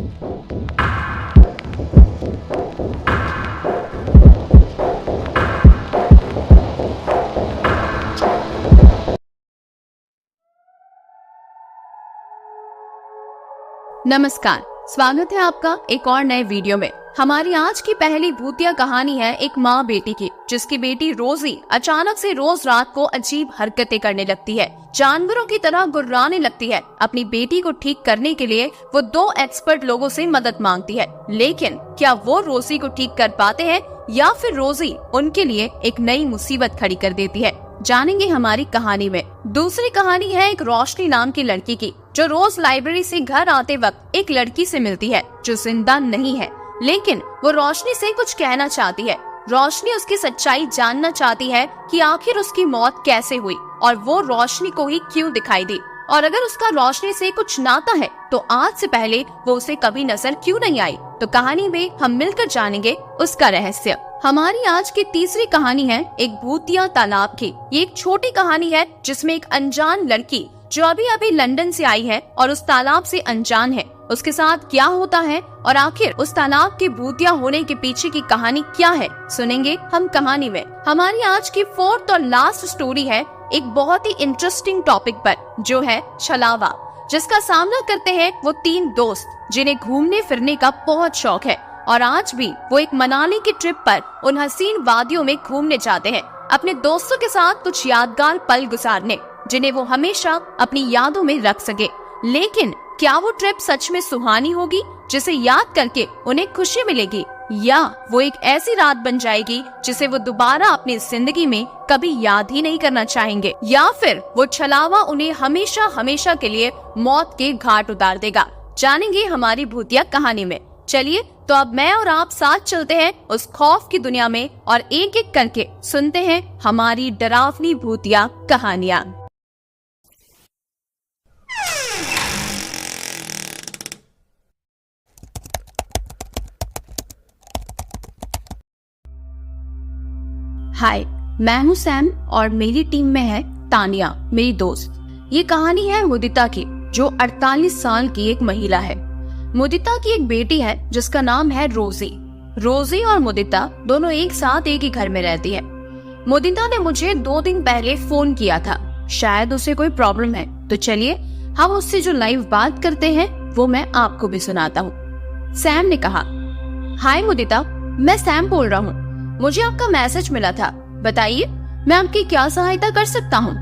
नमस्कार, स्वागत है आपका एक और नए वीडियो में। हमारी आज की पहली भूतिया कहानी है एक माँ बेटी की, जिसकी बेटी रोजी अचानक से रोज रात को अजीब हरकतें करने लगती है, जानवरों की तरह गुर्राने लगती है। अपनी बेटी को ठीक करने के लिए वो 2 एक्सपर्ट लोगों से मदद मांगती है, लेकिन क्या वो रोजी को ठीक कर पाते हैं या फिर रोजी उनके लिए एक नई मुसीबत खड़ी कर देती है, जानेंगे हमारी कहानी में। दूसरी कहानी है एक रोशनी नाम की लड़की की, जो रोज लाइब्रेरी से घर आते वक्त एक लड़की से मिलती है जो जिंदा नहीं है, लेकिन वो रोशनी से कुछ कहना चाहती है। रोशनी उसकी सच्चाई जानना चाहती है कि आखिर उसकी मौत कैसे हुई और वो रोशनी को ही क्यों दिखाई दी, और अगर उसका रोशनी से कुछ नाता है तो आज से पहले वो उसे कभी नजर क्यों नहीं आई। तो कहानी में हम मिलकर जानेंगे उसका रहस्य। हमारी आज की तीसरी कहानी है एक भूतिया तालाब की। ये एक छोटी कहानी है जिसमें एक अनजान लड़की जो अभी अभी लंदन से आई है और उस तालाब से अनजान है, उसके साथ क्या होता है और आखिर उस तालाब के भूतिया होने के पीछे की कहानी क्या है, सुनेंगे हम कहानी में। हमारी आज की 4th और लास्ट स्टोरी है एक बहुत ही इंटरेस्टिंग टॉपिक पर, जो है छलावा, जिसका सामना करते हैं वो 3 दोस्त जिन्हें घूमने फिरने का बहुत शौक है और आज भी वो एक मनाली की ट्रिप पर उन हसीन वादियों में घूमने जाते हैं, अपने दोस्तों के साथ कुछ यादगार पल गुजारने जिन्हें वो हमेशा अपनी यादों में रख सके। लेकिन क्या वो ट्रिप सच में सुहानी होगी जिसे याद करके उन्हें खुशी मिलेगी, या वो एक ऐसी रात बन जाएगी जिसे वो दोबारा अपनी जिंदगी में कभी याद ही नहीं करना चाहेंगे, या फिर वो छलावा उन्हें हमेशा हमेशा के लिए मौत के घाट उतार देगा, जानेंगे हमारी भूतिया कहानी में। चलिए तो अब मैं और आप साथ चलते हैं उस खौफ की दुनिया में और एक एक करके सुनते हैं हमारी डरावनी भूतिया कहानियाँ। हाय, मैं हूँ सैम और मेरी टीम में है तानिया, मेरी दोस्त। ये कहानी है मुदिता की, जो 48 साल की एक महिला है। मुदिता की एक बेटी है जिसका नाम है रोजी। रोजी और मुदिता दोनों एक साथ एक ही घर में रहती है। मुदिता ने मुझे 2 दिन पहले फोन किया था, शायद उसे कोई प्रॉब्लम है, तो चलिए हम उससे जो लाइव बात करते हैं वो मैं आपको भी सुनाता हूँ। सैम ने कहा, हाय मुदिता, मैं सैम बोल रहा हूँ, मुझे आपका मैसेज मिला था, बताइए मैं आपकी क्या सहायता कर सकता हूँ।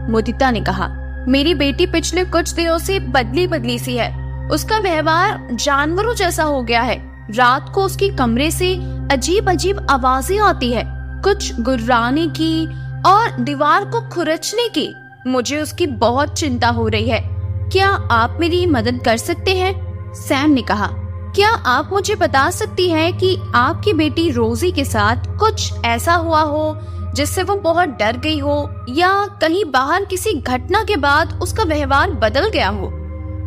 मुदिता ने कहा, मेरी बेटी पिछले कुछ दिनों से बदली सी है, उसका व्यवहार जानवरों जैसा हो गया है। रात को उसके कमरे से अजीब आवाजें आती है, कुछ गुर्राने की और दीवार को खुरचने की। मुझे उसकी बहुत चिंता हो रही है, क्या आप मेरी मदद कर सकते हैं। सैम ने कहा, क्या आप मुझे बता सकती हैं कि आपकी बेटी रोजी के साथ कुछ ऐसा हुआ हो जिससे वो बहुत डर गई हो, या कहीं बाहर किसी घटना के बाद उसका व्यवहार बदल गया हो।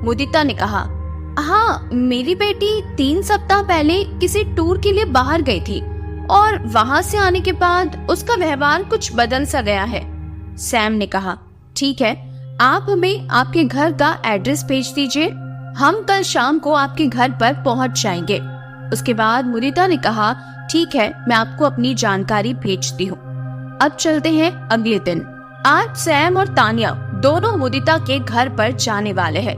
मुदिता ने कहा, हाँ, मेरी बेटी 3 सप्ताह पहले किसी टूर के लिए बाहर गई थी और वहाँ से आने के बाद उसका व्यवहार कुछ बदल सा गया है। सैम ने कहा, ठीक है, आप हमें आपके घर का एड्रेस भेज दीजिए, हम कल शाम को आपके घर पर पहुंच जाएंगे। उसके बाद मुदिता ने कहा, ठीक है, मैं आपको अपनी जानकारी भेजती हूँ। अब चलते हैं अगले दिन। आज सैम और तानिया दोनों मुदिता के घर पर जाने वाले हैं।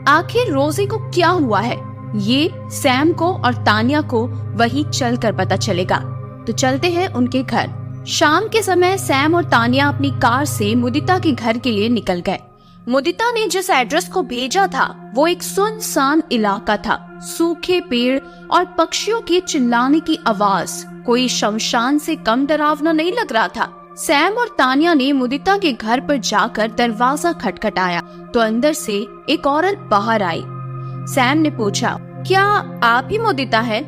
आखिर रोजी को क्या हुआ है, ये सैम को और तानिया को वही चलकर पता चलेगा। तो चलते हैं उनके घर। शाम के समय सैम और तानिया अपनी कार से मुदिता के घर के लिए निकल गए। मुदिता ने जिस एड्रेस को भेजा था वो एक सुनसान इलाका था, सूखे पेड़ और पक्षियों के चिल्लाने की आवाज कोई शमशान से कम डरावना नहीं लग रहा था। सैम और तानिया ने मुदिता के घर पर जाकर दरवाजा खटखटाया तो अंदर से एक औरत बाहर आई। सैम ने पूछा, क्या आप ही मुदिता है?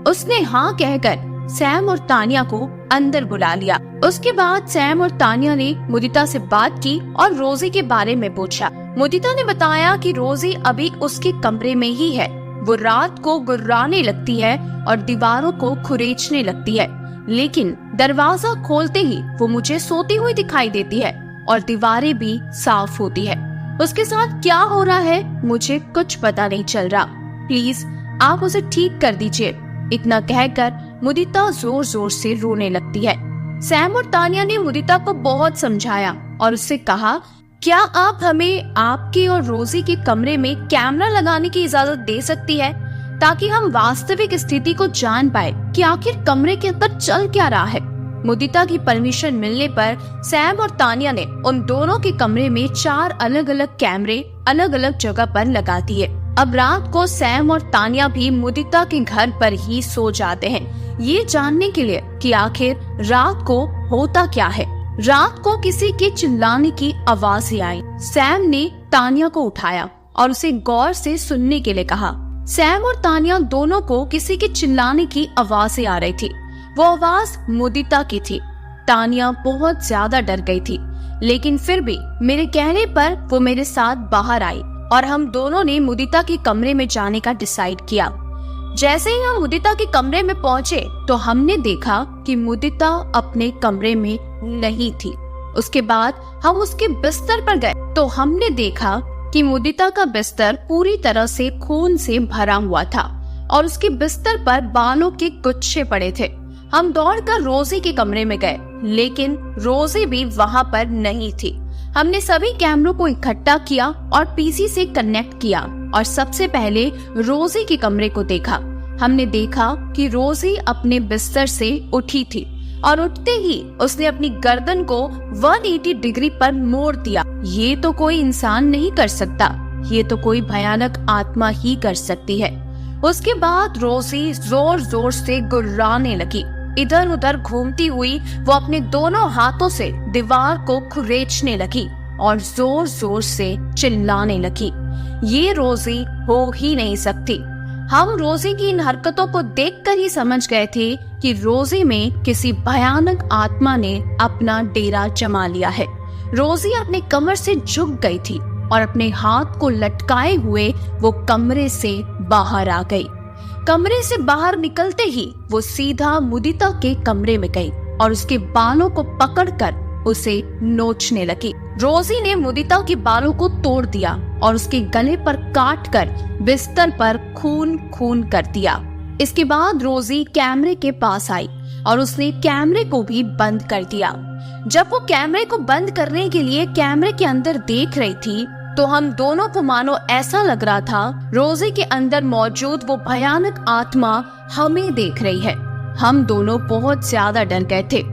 उसने हाँ कहकर सैम और तानिया को अंदर बुला लिया। उसके बाद सैम और तानिया ने मुदिता से बात की और रोजी के बारे में पूछा। मुदिता ने बताया कि रोजी अभी उसके कमरे में ही है। वो रात को गुर्राने लगती है और दीवारों को खुरेचने लगती है, लेकिन दरवाजा खोलते ही वो मुझे सोती हुई दिखाई देती है और दीवारें भी साफ होती है। उसके साथ क्या हो रहा है मुझे कुछ पता नहीं चल रहा। प्लीज आप उसे ठीक कर दीजिए। इतना कहकर मुदिता जोर जोर से रोने लगती है। सैम और तानिया ने मुदिता को बहुत समझाया और उससे कहा, क्या आप हमें आपके और रोजी के कमरे में कैमरा लगाने की इजाजत दे सकती है, ताकि हम वास्तविक स्थिति को जान पाए कि आखिर कमरे के अंदर चल क्या रहा है। मुदिता की परमिशन मिलने पर सैम और तानिया ने उन दोनों के कमरे में 4 अलग अलग कैमरे अलग अलग जगह पर लगा दिए। अब रात को सैम और तानिया भी मुदिता के घर पर ही सो जाते हैं, ये जानने के लिए कि आखिर रात को होता क्या है। रात को किसी के चिल्लाने की आवाज़ आई। सैम ने तानिया को उठाया और उसे गौर से सुनने के लिए कहा। सैम और तानिया दोनों को किसी के चिल्लाने की आवाज़ आ रही थी। वो आवाज मुदिता की थी। तानिया बहुत ज्यादा डर गई थी, लेकिन फिर भी मेरे कहने पर वो मेरे साथ बाहर आई और हम दोनों ने मुदिता के कमरे में जाने का डिसाइड किया। जैसे ही हम मुदिता के कमरे में पहुंचे तो हमने देखा कि मुदिता अपने कमरे में नहीं थी। उसके बाद हम उसके बिस्तर पर गए तो हमने देखा कि मुदिता का बिस्तर पूरी तरह से खून से भरा हुआ था और उसके बिस्तर पर बालों के गुच्छे पड़े थे। हम दौड़कर रोजी के कमरे में गए, लेकिन रोजी भी वहाँ पर नहीं थी। हमने सभी कैमरों को इकट्ठा किया और पीसी से कनेक्ट किया और सबसे पहले रोजी के कमरे को देखा। हमने देखा कि रोजी अपने बिस्तर से उठी थी और उठते ही उसने अपनी गर्दन को 180 डिग्री पर मोड़ दिया। ये तो कोई इंसान नहीं कर सकता, ये तो कोई भयानक आत्मा ही कर सकती है। उसके बाद रोजी जोर जोर से गुर्राने लगी। इधर उधर घूमती हुई वो अपने दोनों हाथों से दीवार को खुरेचने लगी और जोर जोर से चिल्लाने लगी। ये रोजी हो ही नहीं सकती। हम रोजी की इन हरकतों को देखकर ही समझ गए थे कि रोजी में किसी भयानक आत्मा ने अपना डेरा जमा लिया है। रोजी अपने कमर से झुक गई थी और अपने हाथ को लटकाए हुए वो कमरे से बाहर आ गई। कमरे से बाहर निकलते ही वो सीधा मुदिता के कमरे में गई और उसके बालों को पकड़कर उसे नोचने लगी। रोजी ने मुदिता के बालों को तोड़ दिया और उसके गले पर काटकर बिस्तर पर खून खून कर दिया। इसके बाद रोजी कैमरे के पास आई और उसने कैमरे को भी बंद कर दिया। जब वो कैमरे को बंद करने के लिए कैमरे के अंदर देख रही थी तो हम दोनों को मानो ऐसा लग रहा था रोजी के अंदर मौजूद वो भयानक आत्मा हमें देख रही है। हम दोनों बहुत ज्यादा डर गए थे।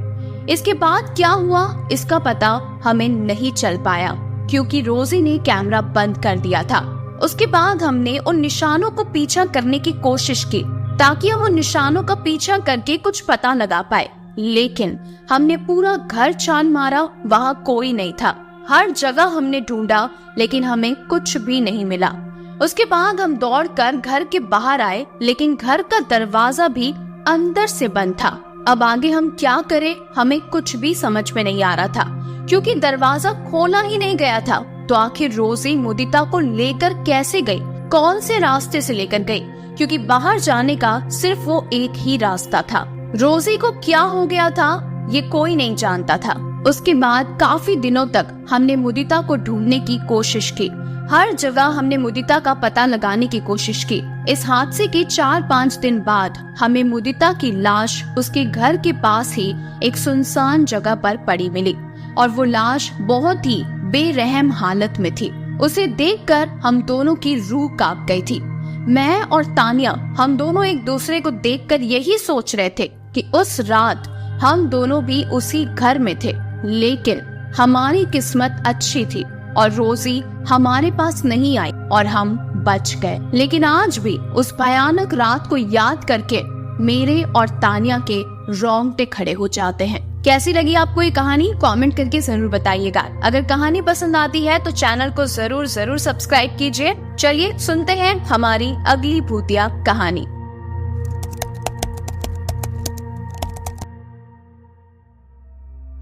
इसके बाद क्या हुआ इसका पता हमें नहीं चल पाया, क्योंकि रोजी ने कैमरा बंद कर दिया था। उसके बाद हमने उन निशानों को पीछा करने की कोशिश की ताकि हम उन निशानों का पीछा करके कुछ पता लगा पाए, लेकिन हमने पूरा घर छान मारा, वहाँ कोई नहीं था। हर जगह हमने ढूंढा, लेकिन हमें कुछ भी नहीं मिला। उसके बाद हम दौड़कर घर के बाहर आए, लेकिन घर का दरवाजा भी अंदर से बंद था। अब आगे हम क्या करें हमें कुछ भी समझ में नहीं आ रहा था, क्योंकि दरवाजा खोला ही नहीं गया था। तो आखिर रोजी मुदिता को लेकर कैसे गई, कौन से रास्ते से लेकर गई, क्योंकि बाहर जाने का सिर्फ वो एक ही रास्ता था। रोजी को क्या हो गया था ये कोई नहीं जानता था। उसके बाद काफी दिनों तक हमने मुदिता को ढूंढने की कोशिश की। हर जगह हमने मुदिता का पता लगाने की कोशिश की। इस हादसे के 4-5 दिन बाद हमें मुदिता की लाश उसके घर के पास ही एक सुनसान जगह पर पड़ी मिली और वो लाश बहुत ही बेरहम हालत में थी। उसे देखकर हम दोनों की रूह कांप गई थी। मैं और तानिया हम दोनों एक दूसरे को देखकर यही सोच रहे थे कि उस रात हम दोनों भी उसी घर में थे, लेकिन हमारी किस्मत अच्छी थी और रोजी हमारे पास नहीं आई और हम बच गए। लेकिन आज भी उस भयानक रात को याद करके मेरे और तानिया के रोंगटे खड़े हो जाते हैं। कैसी लगी आपको ये कहानी कमेंट करके जरूर बताइएगा। अगर कहानी पसंद आती है तो चैनल को जरूर सब्सक्राइब कीजिए। चलिए सुनते हैं हमारी अगली भूतिया कहानी।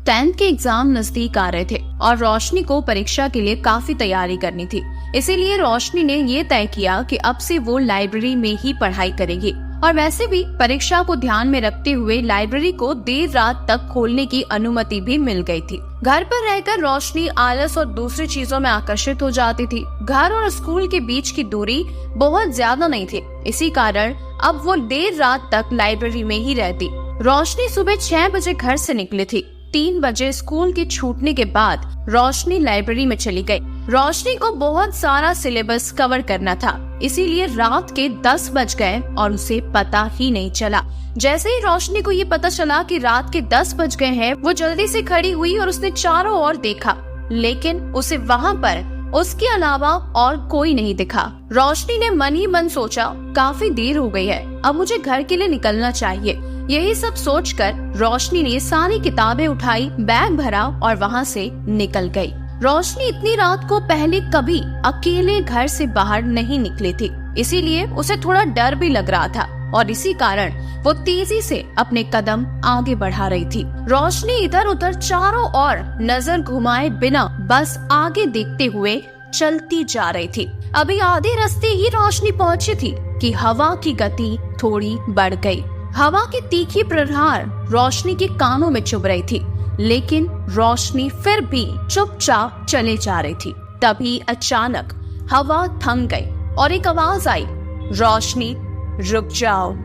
10th के एग्जाम नजदीक आ रहे थे और रोशनी को परीक्षा के लिए काफी तैयारी करनी थी। इसीलिए रोशनी ने ये तय किया कि अब से वो लाइब्रेरी में ही पढ़ाई करेगी। और वैसे भी परीक्षा को ध्यान में रखते हुए लाइब्रेरी को देर रात तक खोलने की अनुमति भी मिल गई थी। घर पर रहकर रोशनी आलस और दूसरी चीजों में आकर्षित हो जाती थी। घर और स्कूल के बीच की दूरी बहुत ज्यादा नहीं थी, इसी कारण अब वो देर रात तक लाइब्रेरी में ही रहती। रोशनी सुबह 6 बजे घर से निकली थी। 3 बजे स्कूल के छूटने के बाद रोशनी लाइब्रेरी में चली गई। रोशनी को बहुत सारा सिलेबस कवर करना था, इसीलिए रात के 10 बज गए और उसे पता ही नहीं चला। जैसे ही रोशनी को ये पता चला कि रात के 10 बज गए हैं, वो जल्दी से खड़ी हुई और उसने चारों ओर देखा, लेकिन उसे वहाँ पर उसके अलावा और कोई नहीं दिखा। रोशनी ने मन ही मन सोचा, काफी देर हो गई है, अब मुझे घर के लिए निकलना चाहिए। यही सब सोचकर रोशनी ने सारी किताबें उठाई, बैग भरा और वहाँ से निकल गई। रोशनी इतनी रात को पहले कभी अकेले घर से बाहर नहीं निकली थी, इसीलिए उसे थोड़ा डर भी लग रहा था और इसी कारण वो तेजी से अपने कदम आगे बढ़ा रही थी। रोशनी इधर उधर चारों ओर नजर घुमाए बिना बस आगे देखते हुए चलती जा रही थी। अभी आधे रास्ते ही रोशनी पहुंची थी कि हवा की गति थोड़ी बढ़ गई। हवा की तीखी प्रहार रोशनी के कानों में चुभ रही थी, लेकिन रोशनी फिर भी चुपचाप चले जा रही थी। तभी अचानक हवा थम गई और एक आवाज आई, रोशनी रुक जाओ,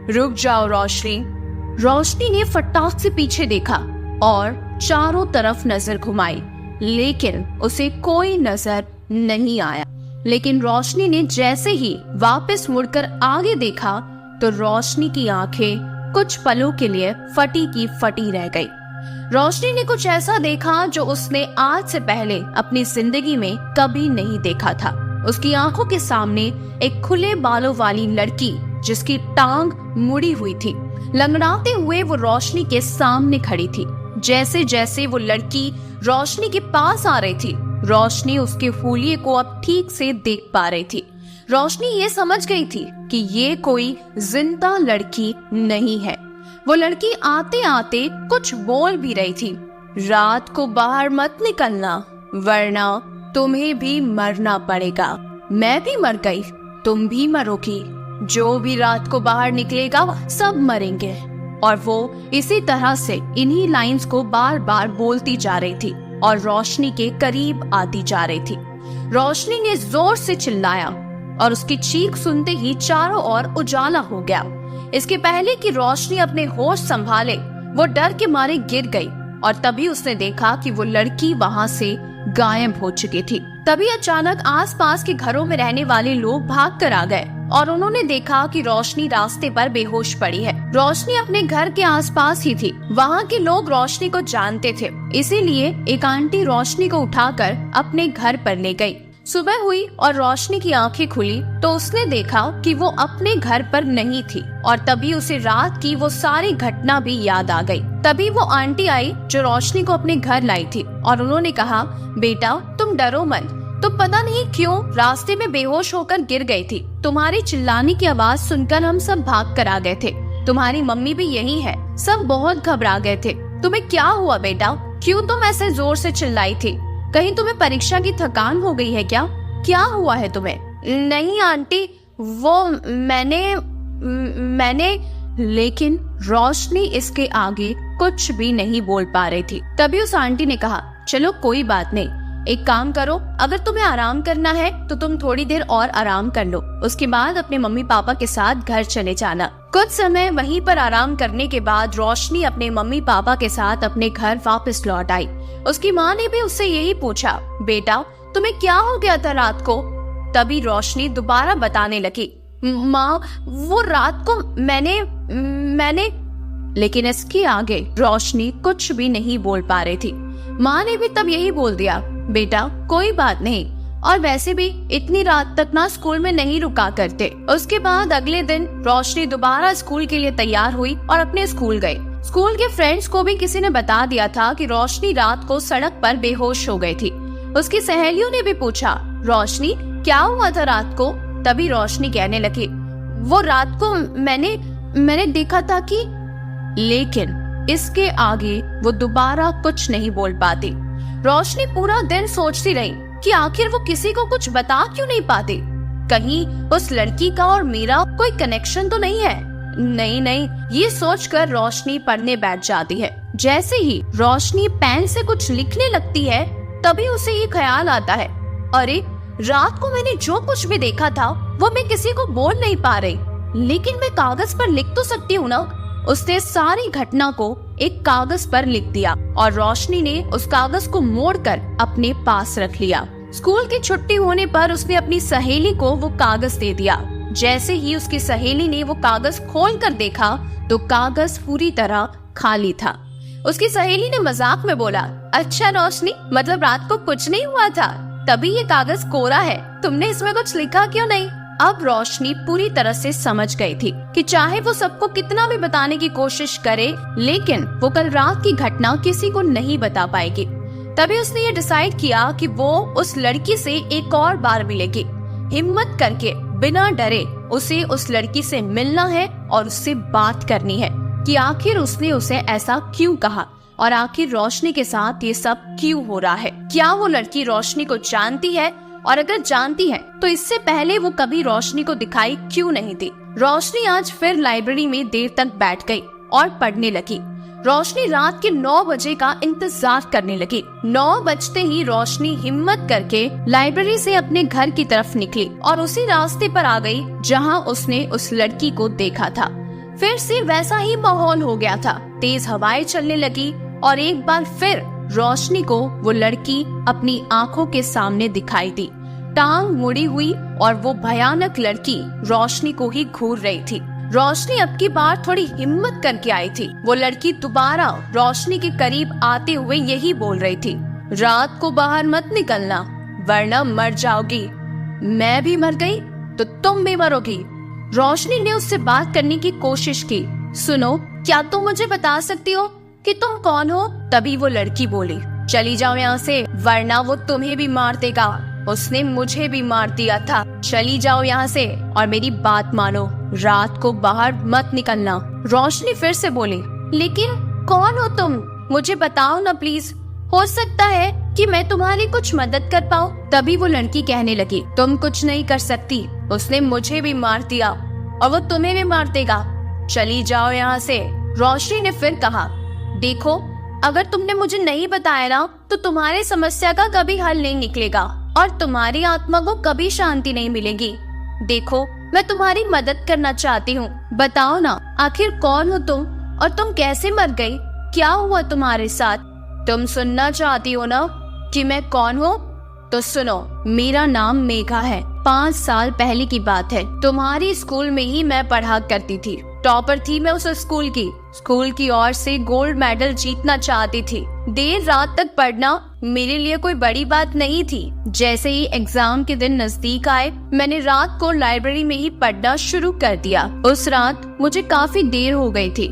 रुक जाओ रोशनी। रोशनी ने फटाक से पीछे देखा और चारों तरफ नजर घुमाई, लेकिन उसे कोई नजर नहीं आया। लेकिन रोशनी ने जैसे ही वापस मुड़कर आगे देखा तो रोशनी की आंखें कुछ पलों के लिए फटी की फटी रह गई। रोशनी ने कुछ ऐसा देखा जो उसने आज से पहले अपनी जिंदगी में कभी नहीं देखा था। उसकी आंखों के सामने एक खुले बालों वाली लड़की, जिसकी टांग मुड़ी हुई थी, लंगड़ाते हुए वो रोशनी के सामने खड़ी थी। जैसे जैसे वो लड़की रोशनी के पास आ रही थी, रोशनी उसके हुलिये को अब ठीक से देख पा रही थी। रोशनी ये समझ गई थी कि ये कोई जिंदा लड़की नहीं है। वो लड़की आते आते कुछ बोल भी रही थी, रात को बाहर मत निकलना वरना तुम्हें भी मरना पड़ेगा। मैं भी मर गई, तुम भी मरोगी, जो भी रात को बाहर निकलेगा सब मरेंगे। और वो इसी तरह से इन्हीं लाइंस को बार बार बोलती जा रही थी और रोशनी के करीब आती जा रही थी। रोशनी ने जोर से चिल्लाया और उसकी चीख सुनते ही चारों ओर उजाला हो गया। इसके पहले कि रोशनी अपने होश संभाले, वो डर के मारे गिर गई और तभी उसने देखा कि वो लड़की वहाँ से गायब हो चुकी थी। तभी अचानक आसपास के घरों में रहने वाले लोग भाग कर आ गए और उन्होंने देखा कि रोशनी रास्ते पर बेहोश पड़ी है। रोशनी अपने घर के आसपास ही थी। वहाँ के लोग रोशनी को जानते थे, इसीलिए एक आंटी रोशनी को उठाकर अपने घर पर ले गई। सुबह हुई और रोशनी की आंखें खुली तो उसने देखा कि वो अपने घर पर नहीं थी और तभी उसे रात की वो सारी घटना भी याद आ गई। तभी वो आंटी आई जो रोशनी को अपने घर लाई थी और उन्होंने कहा, बेटा तुम डरो मत, तुम पता नहीं क्यों रास्ते में बेहोश होकर गिर गई थी। तुम्हारी चिल्लाने की आवाज सुनकर हम सब भाग कर आ गए थे। तुम्हारी मम्मी भी यही है, सब बहुत घबरा गए थे। तुम्हें क्या हुआ बेटा, क्यों तुम ऐसे जोर से चिल्लाई थी? कहीं तुम्हें परीक्षा की थकान हो गई है क्या? क्या हुआ है तुम्हें? नहीं आंटी, वो मैंने लेकिन रोशनी इसके आगे कुछ भी नहीं बोल पा रही थी। तभी उस आंटी ने कहा, चलो कोई बात नहीं, एक काम करो, अगर तुम्हें आराम करना है तो तुम थोड़ी देर और आराम कर लो, उसके बाद अपने मम्मी पापा के साथ घर चले जाना। कुछ समय वहीं पर आराम करने के बाद रोशनी अपने मम्मी पापा के साथ अपने घर वापस लौट आई। उसकी माँ ने भी उससे यही पूछा, बेटा तुम्हें क्या हो गया था रात को? तभी रोशनी दोबारा बताने लगी, माँ वो रात को मैंने लेकिन इसके आगे रोशनी कुछ भी नहीं बोल पा रही थी। माँ ने भी तब यही बोल दिया, बेटा कोई बात नहीं, और वैसे भी इतनी रात तक ना स्कूल में नहीं रुका करते। उसके बाद अगले दिन रोशनी दोबारा स्कूल के लिए तैयार हुई और अपने स्कूल गई। स्कूल के फ्रेंड्स को भी किसी ने बता दिया था कि रोशनी रात को सड़क पर बेहोश हो गई थी। उसकी सहेलियों ने भी पूछा, रोशनी क्या हुआ था रात को? तभी रोशनी कहने लगी, वो रात को मैंने देखा था कि, लेकिन इसके आगे वो दोबारा कुछ नहीं बोल पाती। रोशनी पूरा दिन सोचती रही कि आखिर वो किसी को कुछ बता क्यों नहीं पाती। कहीं उस लड़की का और मेरा कोई कनेक्शन तो नहीं है। नहीं, ये सोचकर रोशनी पढ़ने बैठ जाती है। जैसे ही रोशनी पेन से कुछ लिखने लगती है तभी उसे ये ख्याल आता है, अरे रात को मैंने जो कुछ भी देखा था वो मैं किसी को बोल नहीं पा रही, लेकिन मैं कागज पर लिख तो सकती हूँ ना। उसने सारी घटना को एक कागज पर लिख दिया और रोशनी ने उस कागज को मोड़कर अपने पास रख लिया। स्कूल की छुट्टी होने पर उसने अपनी सहेली को वो कागज दे दिया। जैसे ही उसकी सहेली ने वो कागज खोलकर देखा तो कागज पूरी तरह खाली था। उसकी सहेली ने मजाक में बोला, अच्छा रोशनी, मतलब रात को कुछ नहीं हुआ था, तभी ये कागज कोरा है, तुमने इसमें कुछ लिखा क्यों नहीं? अब रोशनी पूरी तरह से समझ गई थी कि चाहे वो सबको कितना भी बताने की कोशिश करे, लेकिन वो कल रात की घटना किसी को नहीं बता पाएगी। तभी उसने ये डिसाइड किया कि वो उस लड़की से एक और बार मिलेगी। हिम्मत करके बिना डरे उसे उस लड़की से मिलना है और उससे बात करनी है कि आखिर उसने उसे ऐसा क्यों कहा और आखिर रोशनी के साथ ये सब क्यों हो रहा है। क्या वो लड़की रोशनी को जानती है, और अगर जानती है तो इससे पहले वो कभी रोशनी को दिखाई क्यों नहीं दी। रोशनी आज फिर लाइब्रेरी में देर तक बैठ गई और पढ़ने लगी। रोशनी रात के 9 बजे का इंतजार करने लगी। 9 बजते ही रोशनी हिम्मत करके लाइब्रेरी से अपने घर की तरफ निकली और उसी रास्ते पर आ गई जहां उसने उस लड़की को देखा था। फिर से वैसा ही माहौल हो गया था। तेज हवाएं चलने लगी और एक बार फिर रोशनी को वो लड़की अपनी आंखों के सामने दिखाई दी। टांग मुड़ी हुई और वो भयानक लड़की रोशनी को ही घूर रही थी। रोशनी अब की बार थोड़ी हिम्मत करके आई थी। वो लड़की दोबारा रोशनी के करीब आते हुए यही बोल रही थी, रात को बाहर मत निकलना वरना मर जाओगी। मैं भी मर गई तो तुम भी मरोगी। रोशनी ने उससे बात करने की कोशिश की। सुनो, क्या तुम मुझे बता सकती हो कि तुम कौन हो? तभी वो लड़की बोली, चली जाओ यहाँ से वरना वो तुम्हें भी मार देगा। उसने मुझे भी मार दिया था। चली जाओ यहाँ से और मेरी बात मानो, रात को बाहर मत निकलना। रोशनी फिर से बोली, लेकिन कौन हो तुम? मुझे बताओ ना प्लीज, हो सकता है कि मैं तुम्हारी कुछ मदद कर पाऊँ। तभी वो लड़की कहने लगी, तुम कुछ नहीं कर सकती, उसने मुझे भी मार दिया और वो तुम्हें भी मार देगा। चली जाओ यहाँ से। रोशनी ने फिर कहा, देखो, अगर तुमने मुझे नहीं बताया ना तो तुम्हारी समस्या का कभी हल नहीं निकलेगा और तुम्हारी आत्मा को कभी शांति नहीं मिलेगी। देखो, मैं तुम्हारी मदद करना चाहती हूँ। बताओ ना, आखिर कौन हो तुम और तुम कैसे मर गई? क्या हुआ तुम्हारे साथ? तुम सुनना चाहती हो ना कि मैं कौन हूँ? तो सुनो, मेरा नाम मेघा है। 5 साल पहले की बात है। तुम्हारी स्कूल में ही मैं पढ़ा करती थी। टॉपर थी मैं उस स्कूल की ओर से गोल्ड मेडल जीतना चाहती थी। देर रात तक पढ़ना मेरे लिए कोई बड़ी बात नहीं थी। जैसे ही एग्जाम के दिन नजदीक आए, मैंने रात को लाइब्रेरी में ही पढ़ना शुरू कर दिया। उस रात मुझे काफी देर हो गई थी।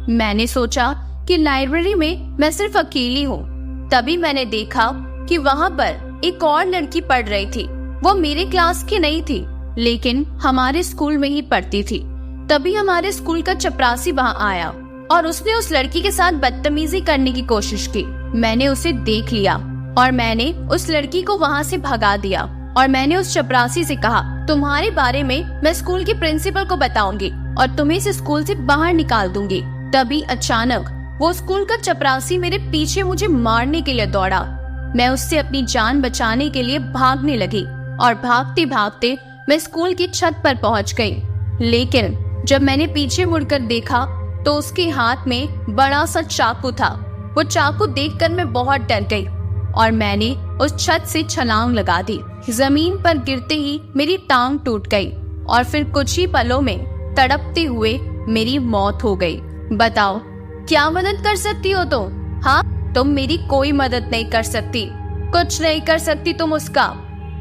मैंने सोचा कि लाइब्रेरी में मैं सिर्फ अकेली हूँ। तभी मैंने देखा कि वहाँ पर एक और लड़की पढ़ रही थी। वो मेरे क्लास की नहीं थी, लेकिन हमारे स्कूल में ही पढ़ती थी। तभी हमारे स्कूल का चपरासी वहाँ आया और उसने उस लड़की के साथ बदतमीजी करने की कोशिश की। मैंने उसे देख लिया और मैंने उस लड़की को वहाँ से भगा दिया और मैंने उस चपरासी से कहा, तुम्हारे बारे में मैं स्कूल के प्रिंसिपल को बताऊंगी और तुम्हें इस स्कूल से बाहर निकाल दूंगी। तभी अचानक वो स्कूल का चपरासी मेरे पीछे मुझे मारने के लिए दौड़ा। मैं उससे अपनी जान बचाने के लिए भागने लगी और भागते भागते मैं स्कूल की छत पर पहुंच गई। लेकिन जब मैंने पीछे मुड़कर देखा तो उसके हाथ में बड़ा सा चाकू था। वो चाकू देखकर मैं बहुत डर गई और मैंने उस छत से छलांग लगा दी। जमीन पर गिरते ही मेरी टांग टूट गई और फिर कुछ ही पलों में तड़पते हुए मेरी मौत हो गई। बताओ, क्या मदद कर सकती हो तुम? हाँ, तुम मेरी कोई मदद नहीं कर सकती, कुछ नहीं कर सकती तुम उसका।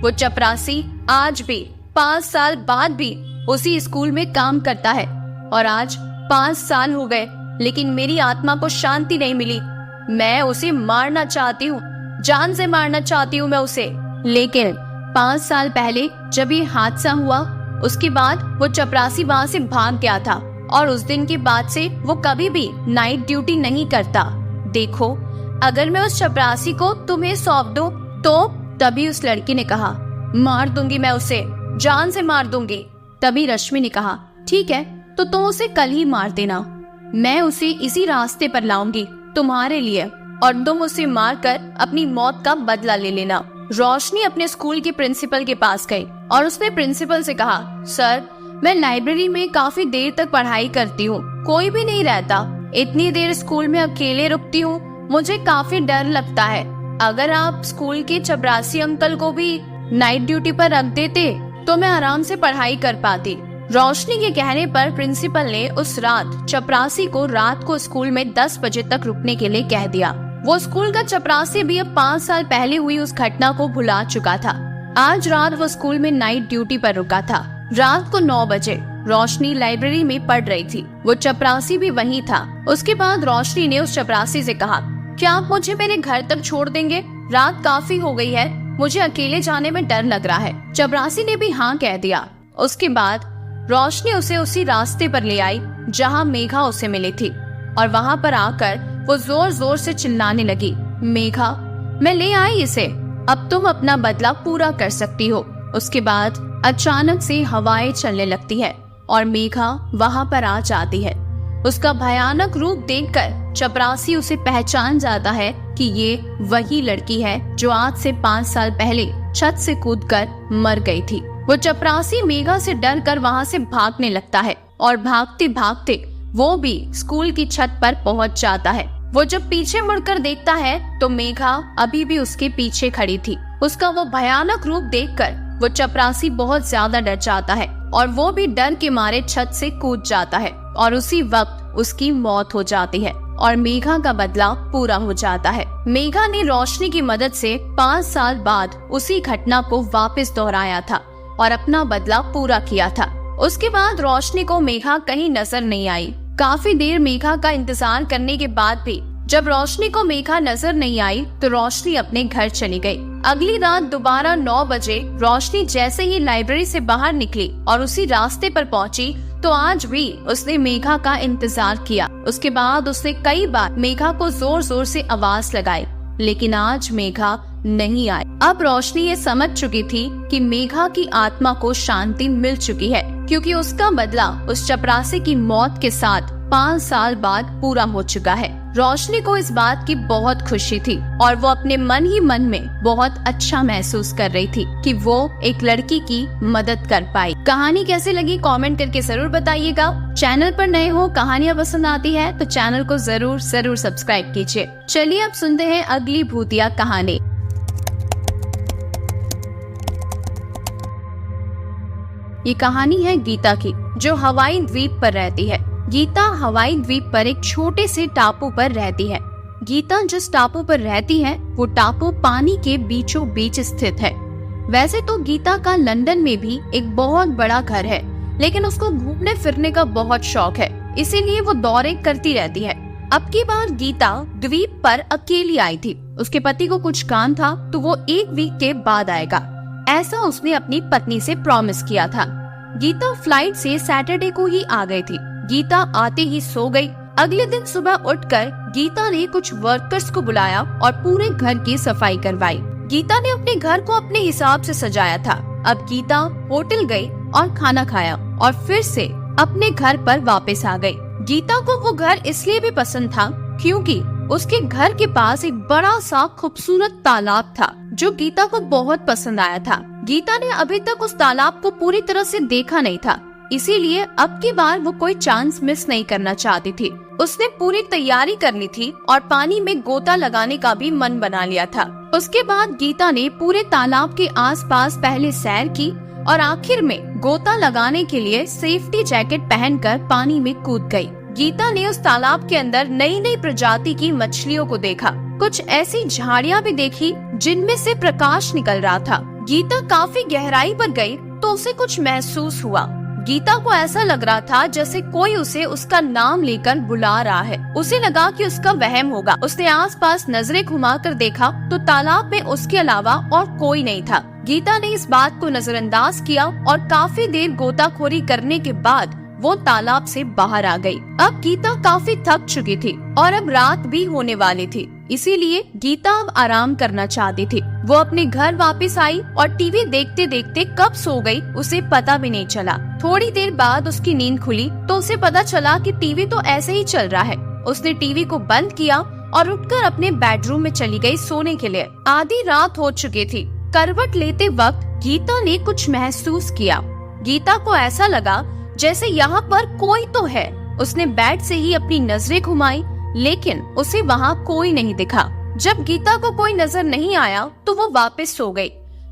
वो चपरासी आज भी 5 साल बाद भी उसी स्कूल में काम करता है और आज 5 साल हो गए, लेकिन मेरी आत्मा को शांति नहीं मिली। मैं उसे मारना चाहती हूँ, जान से मारना चाहती हूँ मैं उसे। लेकिन 5 साल पहले जब ये हादसा हुआ, उसके बाद वो चपरासी वहाँ से भाग गया था और उस दिन के बाद से वो कभी भी नाइट ड्यूटी नहीं करता। देखो, अगर मैं उस चपरासी को तुम्हें सौंप दूं तो? तभी उस लड़की ने कहा, मार दूंगी मैं उसे, जान से मार दूंगी। तभी रश्मि ने कहा, ठीक है, तो तुम उसे कल ही मार देना, मैं उसे इसी रास्ते पर लाऊंगी, तुम्हारे लिए और तुम उसे मारकर अपनी मौत का बदला ले लेना। रोशनी अपने स्कूल के प्रिंसिपल के पास गई और उसने प्रिंसिपल से कहा, सर मैं लाइब्रेरी में काफी देर तक पढ़ाई करती हूँ, कोई भी नहीं रहता। इतनी देर स्कूल में अकेले रुकती हूँ, मुझे काफी डर लगता है। अगर आप स्कूल के चपरासी अंकल को भी नाइट ड्यूटी पर रख देते तो मैं आराम से पढ़ाई कर पाती। रोशनी के कहने पर प्रिंसिपल ने उस रात चपरासी को रात को स्कूल में 10 बजे तक रुकने के लिए कह दिया। वो स्कूल का चपरासी भी अब 5 साल पहले हुई उस घटना को भुला चुका था। आज रात वो स्कूल में नाइट ड्यूटी पर रुका था। रात को 9 बजे रोशनी लाइब्रेरी में पढ़ रही थी। वो चपरासी भी वहीं था। उसके बाद रोशनी ने उस चपरासी से कहा, क्या आप मुझे मेरे घर तक छोड़ देंगे? रात काफी हो गई है, मुझे अकेले जाने में डर लग रहा है। चपरासी ने भी हाँ कह दिया। उसके बाद रोशनी उसे उसी रास्ते पर ले आई जहाँ मेघा उसे मिली थी और वहाँ पर आकर वो जोर जोर से चिल्लाने लगी, मेघा मैं ले आई इसे, अब तुम अपना बदला पूरा कर सकती हो। उसके बाद अचानक से हवाएं चलने लगती है और मेघा वहाँ पर आ जाती है। उसका भयानक रूप देखकर चपरासी उसे पहचान जाता है कि ये वही लड़की है जो आज से 5 साल पहले छत से कूदकर मर गई थी। वो चपरासी मेघा से डर कर वहाँ से भागने लगता है और भागते भागते वो भी स्कूल की छत पर पहुँच जाता है। वो जब पीछे मुड़कर देखता है तो मेघा अभी भी उसके पीछे खड़ी थी। उसका वो भयानक रूप देखकर वो चपरासी बहुत ज्यादा डर जाता है और वो भी डर के मारे छत से कूद जाता है और उसी वक्त उसकी मौत हो जाती है और मेघा का बदला पूरा हो जाता है। मेघा ने रोशनी की मदद से 5 साल बाद उसी घटना को वापस दोहराया था और अपना बदला पूरा किया था। उसके बाद रोशनी को मेघा कहीं नजर नहीं आई। काफी देर मेघा का इंतजार करने के बाद भी जब रोशनी को मेघा नजर नहीं आई तो रोशनी अपने घर चली गई। अगली रात दोबारा 9 बजे रोशनी जैसे ही लाइब्रेरी से बाहर निकली और उसी रास्ते पर पहुंची तो आज भी उसने मेघा का इंतजार किया। उसके बाद उसने कई बार मेघा को जोर जोर से आवाज लगाई, लेकिन आज मेघा नहीं आई। अब रोशनी ये समझ चुकी थी कि मेघा की आत्मा को शांति मिल चुकी है, क्योंकि उसका बदला उस चपरासी की मौत के साथ 5 साल बाद पूरा हो चुका है। रोशनी को इस बात की बहुत खुशी थी और वो अपने मन ही मन में बहुत अच्छा महसूस कर रही थी कि वो एक लड़की की मदद कर पाई। कहानी कैसी लगी कमेंट करके जरूर बताइएगा। चैनल पर नए हो, कहानियाँ पसंद आती है तो चैनल को जरूर सब्सक्राइब कीजिए। चलिए अब सुनते हैं अगली भूतिया कहानी। ये कहानी है गीता की, जो हवाई द्वीप पर रहती है। गीता हवाई द्वीप पर एक छोटे से टापू पर रहती है। गीता जिस टापू पर रहती है वो टापू पानी के बीचों बीच स्थित है। वैसे तो गीता का लंदन में भी एक बहुत बड़ा घर है, लेकिन उसको घूमने फिरने का बहुत शौक है, इसीलिए वो दौरे करती रहती है। अब की बार गीता द्वीप पर अकेली आई थी। उसके पति को कुछ काम था तो वो 1 वीक के बाद आएगा, ऐसा उसने अपनी पत्नी से प्रॉमिस किया था। गीता फ्लाइट से सैटरडे को ही आ गई थी। गीता आते ही सो गई। अगले दिन सुबह उठकर गीता ने कुछ वर्कर्स को बुलाया और पूरे घर की सफाई करवाई। गीता ने अपने घर को अपने हिसाब से सजाया था। अब गीता होटल गई और खाना खाया और फिर से अपने घर पर वापस आ गई। गीता को वो घर इसलिए भी पसंद था क्योंकि उसके घर के पास एक बड़ा सा खूबसूरत तालाब था, जो गीता को बहुत पसंद आया था। गीता ने अभी तक उस तालाब को पूरी तरह से देखा नहीं था, इसीलिए अब की बार वो कोई चांस मिस नहीं करना चाहती थी। उसने पूरी तैयारी कर ली थी और पानी में गोता लगाने का भी मन बना लिया था। उसके बाद गीता ने पूरे तालाब के आसपास पहले सैर की और आखिर में गोता लगाने के लिए सेफ्टी जैकेट पहनकर पानी में कूद गई। गीता ने उस तालाब के अंदर नई नई प्रजाति की मछलियों को देखा। कुछ ऐसी झाड़ियाँ भी देखी जिनमें से प्रकाश निकल रहा था। गीता काफी गहराई पर गई तो उसे कुछ महसूस हुआ। गीता को ऐसा लग रहा था जैसे कोई उसे उसका नाम लेकर बुला रहा है। उसे लगा कि उसका वहम होगा। उसने आसपास नजरें घुमाकर देखा तो तालाब में उसके अलावा और कोई नहीं था। गीता ने इस बात को नजरअंदाज किया और काफी देर गोताखोरी करने के बाद वो तालाब से बाहर आ गई। अब गीता काफी थक चुकी थी और अब रात भी होने वाली थी, इसीलिए गीता अब आराम करना चाहती थी। वो अपने घर वापस आई और टीवी देखते देखते कब सो गई उसे पता भी नहीं चला। थोड़ी देर बाद उसकी नींद खुली तो उसे पता चला कि टीवी तो ऐसे ही चल रहा है। उसने टीवी को बंद किया और उठकर अपने बेडरूम में चली गई सोने के लिए। आधी रात हो चुकी थी। करवट लेते वक्त गीता ने कुछ महसूस किया। गीता को ऐसा लगा जैसे यहाँ पर कोई तो है। उसने बेड से ही अपनी नजरें घुमाई, लेकिन उसे वहाँ कोई नहीं दिखा। जब गीता को कोई नजर नहीं आया तो वो वापस सो गई।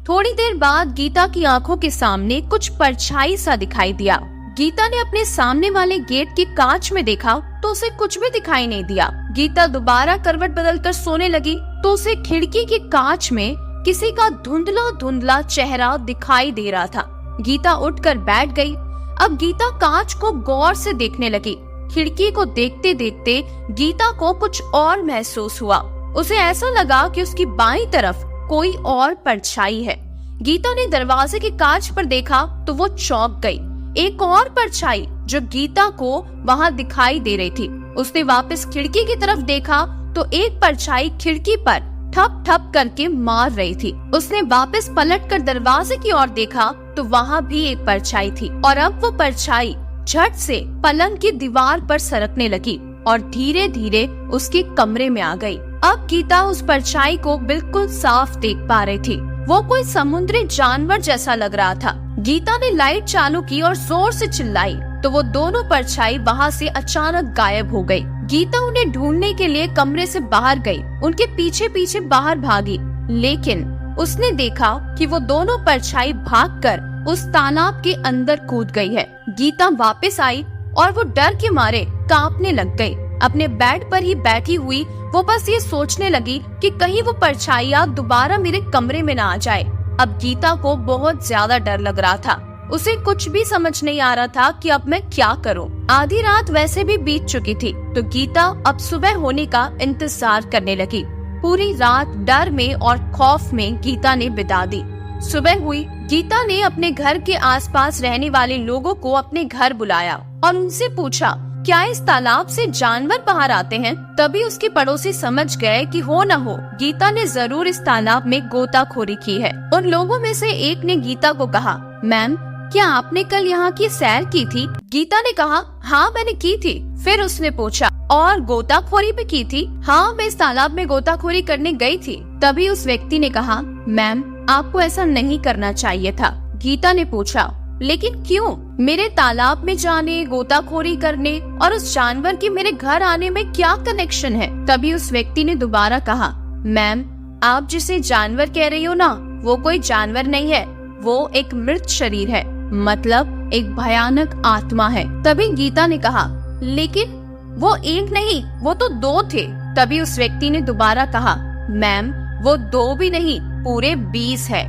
थोड़ी देर बाद गीता की आंखों के सामने कुछ परछाई सा दिखाई दिया। गीता ने अपने सामने वाले गेट के कांच में देखा तो उसे कुछ भी दिखाई नहीं दिया। गीता दोबारा करवट बदलकर सोने लगी तो उसे खिड़की के कांच में किसी का धुंधला धुंधला चेहरा दिखाई दे रहा था। गीता उठकर बैठ गई। अब गीता कांच को गौर से देखने लगी। खिड़की को देखते देखते गीता को कुछ और महसूस हुआ। उसे ऐसा लगा कि उसकी बाईं तरफ कोई और परछाई है। गीता ने दरवाजे के कांच पर देखा तो वो चौंक गई। एक और परछाई जो गीता को वहाँ दिखाई दे रही थी। उसने वापस खिड़की की तरफ देखा तो एक परछाई खिड़की पर ठप ठप करके मार रही थी। उसने वापस पलटकर दरवाजे की ओर देखा तो वहाँ भी एक परछाई थी और अब वो परछाई झट से पलंग की दीवार पर सरकने लगी और धीरे धीरे उसके कमरे में आ गई। अब गीता उस परछाई को बिल्कुल साफ देख पा रही थी। वो कोई समुद्री जानवर जैसा लग रहा था। गीता ने लाइट चालू की और जोर से चिल्लाई तो वो दोनों परछाई वहाँ से अचानक गायब हो गई। गीता उन्हें ढूंढने के लिए कमरे से बाहर गई। उनके पीछे पीछे बाहर भागी, लेकिन उसने देखा कि वो दोनों परछाई भागकर उस तालाब के अंदर कूद गई है। गीता वापस आई और वो डर के मारे कांपने लग गई। अपने बेड पर ही बैठी हुई वो बस ये सोचने लगी कि कहीं वो परछाइयाँ दोबारा मेरे कमरे में ना आ जाए। अब गीता को बहुत ज्यादा डर लग रहा था। उसे कुछ भी समझ नहीं आ रहा था कि अब मैं क्या करूं। आधी रात वैसे भी बीत चुकी थी तो गीता अब सुबह होने का इंतजार करने लगी। पूरी रात डर में और खौफ में गीता ने बिता दी। सुबह हुई। गीता ने अपने घर के आसपास रहने वाले लोगों को अपने घर बुलाया और उनसे पूछा क्या इस तालाब से जानवर बाहर आते हैं। तभी उसके पड़ोसी समझ गए कि हो न हो गीता ने जरूर इस तालाब में गोताखोरी की है। उन लोगों में से एक ने गीता को कहा, मैम क्या आपने कल यहाँ की सैर की थी। गीता ने कहा, हाँ मैंने की थी। फिर उसने पूछा, और गोताखोरी भी की थी। हाँ मैं इस तालाब में गोताखोरी करने गई थी। तभी उस व्यक्ति ने कहा, मैम आपको ऐसा नहीं करना चाहिए था। गीता ने पूछा, लेकिन क्यों। मेरे तालाब में जाने, गोताखोरी करने और उस जानवर के मेरे घर आने में क्या कनेक्शन है। तभी उस व्यक्ति ने दोबारा कहा, मैम आप जिसे जानवर कह रही हो ना, वो कोई जानवर नहीं है, वो एक मृत शरीर है, मतलब एक भयानक आत्मा है। तभी गीता ने कहा, लेकिन वो एक नहीं, वो तो दो थे। तभी उस व्यक्ति ने दोबारा कहा, मैम वो दो भी नहीं, पूरे 20 है।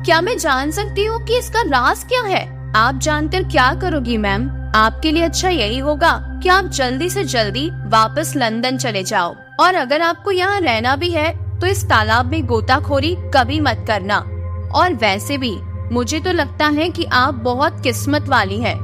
क्या मैं जान सकती हूँ कि इसका राज क्या है। आप जानकर क्या करोगी मैम। आपके लिए अच्छा यही होगा कि आप जल्दी से जल्दी वापस लंदन चले जाओ, और अगर आपको यहाँ रहना भी है तो इस तालाब में गोताखोरी कभी मत करना। और वैसे भी मुझे तो लगता है कि आप बहुत किस्मत वाली है,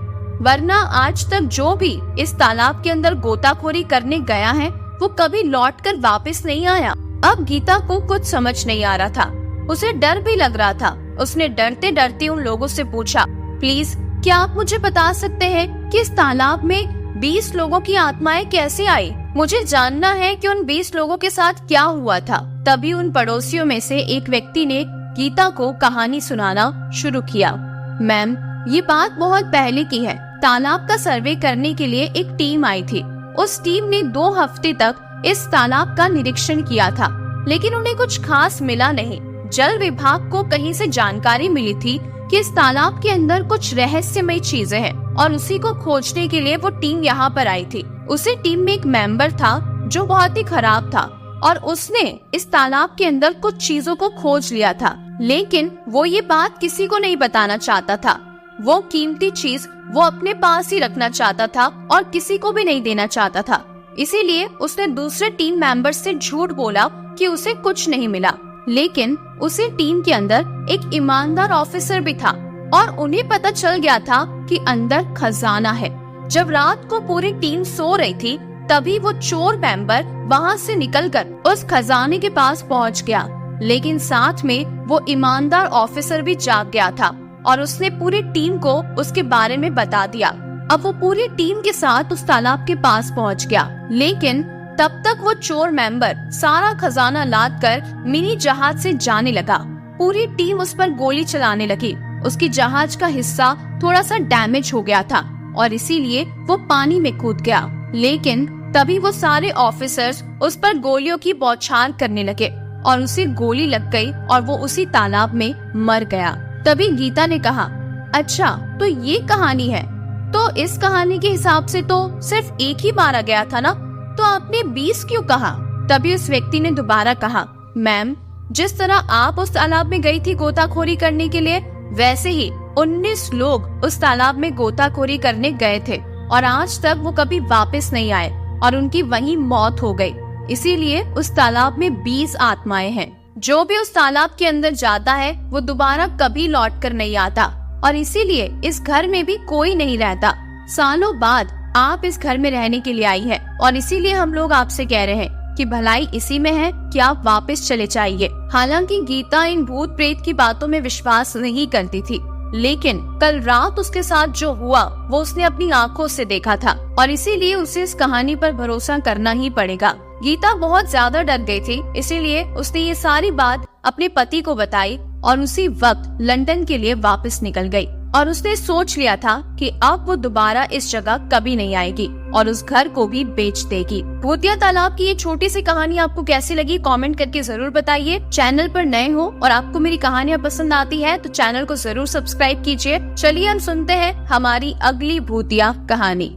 वरना आज तक जो भी इस तालाब के अंदर गोताखोरी करने गया है वो कभी लौटकर वापस नहीं आया। अब गीता को कुछ समझ नहीं आ रहा था। उसे डर भी लग रहा था। उसने डरते डरते उन लोगों से पूछा, प्लीज क्या आप मुझे बता सकते हैं कि इस तालाब में 20 लोगों की आत्माएं कैसे आई। मुझे जानना है कि उन 20 लोगों के साथ क्या हुआ था। तभी उन पड़ोसियों में से एक व्यक्ति ने गीता को कहानी सुनाना शुरू किया। मैम ये बात बहुत पहले की है। तालाब का सर्वे करने के लिए एक टीम आई थी। उस टीम ने 2 हफ्ते तक इस तालाब का निरीक्षण किया था, लेकिन उन्हें कुछ खास मिला नहीं। जल विभाग को कहीं से जानकारी मिली थी कि इस तालाब के अंदर कुछ रहस्यमय चीजें हैं, और उसी को खोजने के लिए वो टीम यहाँ पर आई थी। उसी टीम में एक मेंबर था जो बहुत ही खराब था, और उसने इस तालाब के अंदर कुछ चीजों को खोज लिया था, लेकिन वो ये बात किसी को नहीं बताना चाहता था। वो कीमती चीज वो अपने पास ही रखना चाहता था और किसी को भी नहीं देना चाहता था। इसीलिए उसने दूसरे टीम मेंबर से झूठ बोला कि उसे कुछ नहीं मिला। लेकिन उसी टीम के अंदर एक ईमानदार ऑफिसर भी था, और उन्हें पता चल गया था कि अंदर खजाना है। जब रात को पूरी टीम सो रही थी, तभी वो चोर मेंबर वहाँ से निकलकर उस खजाने के पास पहुँच गया। लेकिन साथ में वो ईमानदार ऑफिसर भी जाग गया था, और उसने पूरी टीम को उसके बारे में बता दिया। अब वो पूरी टीम के साथ उस तालाब के पास पहुँच गया, लेकिन तब तक वो चोर मेंबर सारा खजाना लाद कर मिनी जहाज से जाने लगा। पूरी टीम उस पर गोली चलाने लगी। उसकी जहाज का हिस्सा थोड़ा सा डैमेज हो गया था और इसीलिए वो पानी में कूद गया। लेकिन तभी वो सारे ऑफिसर्स उस पर गोलियों की बौछार करने लगे और उसे गोली लग गई और वो उसी तालाब में मर गया। तभी गीता ने कहा, अच्छा तो ये कहानी है, तो इस कहानी के हिसाब से तो सिर्फ एक ही मारा गया था ना, तो आपने 20 क्यों कहा? तभी उस व्यक्ति ने दोबारा कहा, मैम जिस तरह आप उस तालाब में गई थी गोताखोरी करने के लिए, वैसे ही 19 लोग उस तालाब में गोताखोरी करने गए थे और आज तक वो कभी वापस नहीं आए और उनकी वहीं मौत हो गई। इसीलिए उस तालाब में 20 आत्माएं हैं। जो भी उस तालाब के अंदर जाता है वो दोबारा कभी लौट कर नहीं आता और इसीलिए इस घर में भी कोई नहीं रहता। सालों बाद आप इस घर में रहने के लिए आई है और इसीलिए हम लोग आपसे कह रहे हैं कि भलाई इसी में है कि आप वापस चले जाइए। हालांकि गीता इन भूत प्रेत की बातों में विश्वास नहीं करती थी, लेकिन कल रात उसके साथ जो हुआ वो उसने अपनी आंखों से देखा था और इसीलिए उसे इस कहानी पर भरोसा करना ही पड़ेगा। गीता बहुत ज्यादा डर गई थी, इसीलिए उसने ये सारी बात अपने पति को बताई और उसी वक्त लंदन के लिए वापस निकल गई और उसने सोच लिया था कि अब वो दोबारा इस जगह कभी नहीं आएगी और उस घर को भी बेच देगी। भूतिया तालाब की ये छोटी सी कहानी आपको कैसी लगी कमेंट करके जरूर बताइए। चैनल पर नए हो और आपको मेरी कहानियाँ पसंद आती है तो चैनल को जरूर सब्सक्राइब कीजिए। चलिए हम सुनते हैं हमारी अगली भूतिया कहानी।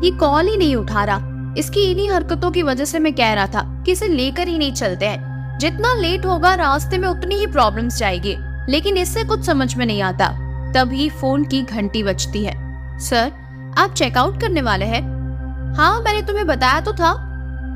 ये कॉल ही नहीं उठा रहा। इसकी इन्हीं हरकतों की वजह से मैं कह रहा था कि इसे लेकर ही नहीं चलते हैं। जितना लेट होगा रास्ते में उतनी ही प्रॉब्लम्स जाएगी, लेकिन इससे कुछ समझ में नहीं आता। तभी फोन की घंटी बजती है। सर आप चेकआउट करने वाले हैं? हाँ मैंने तुम्हें बताया तो था।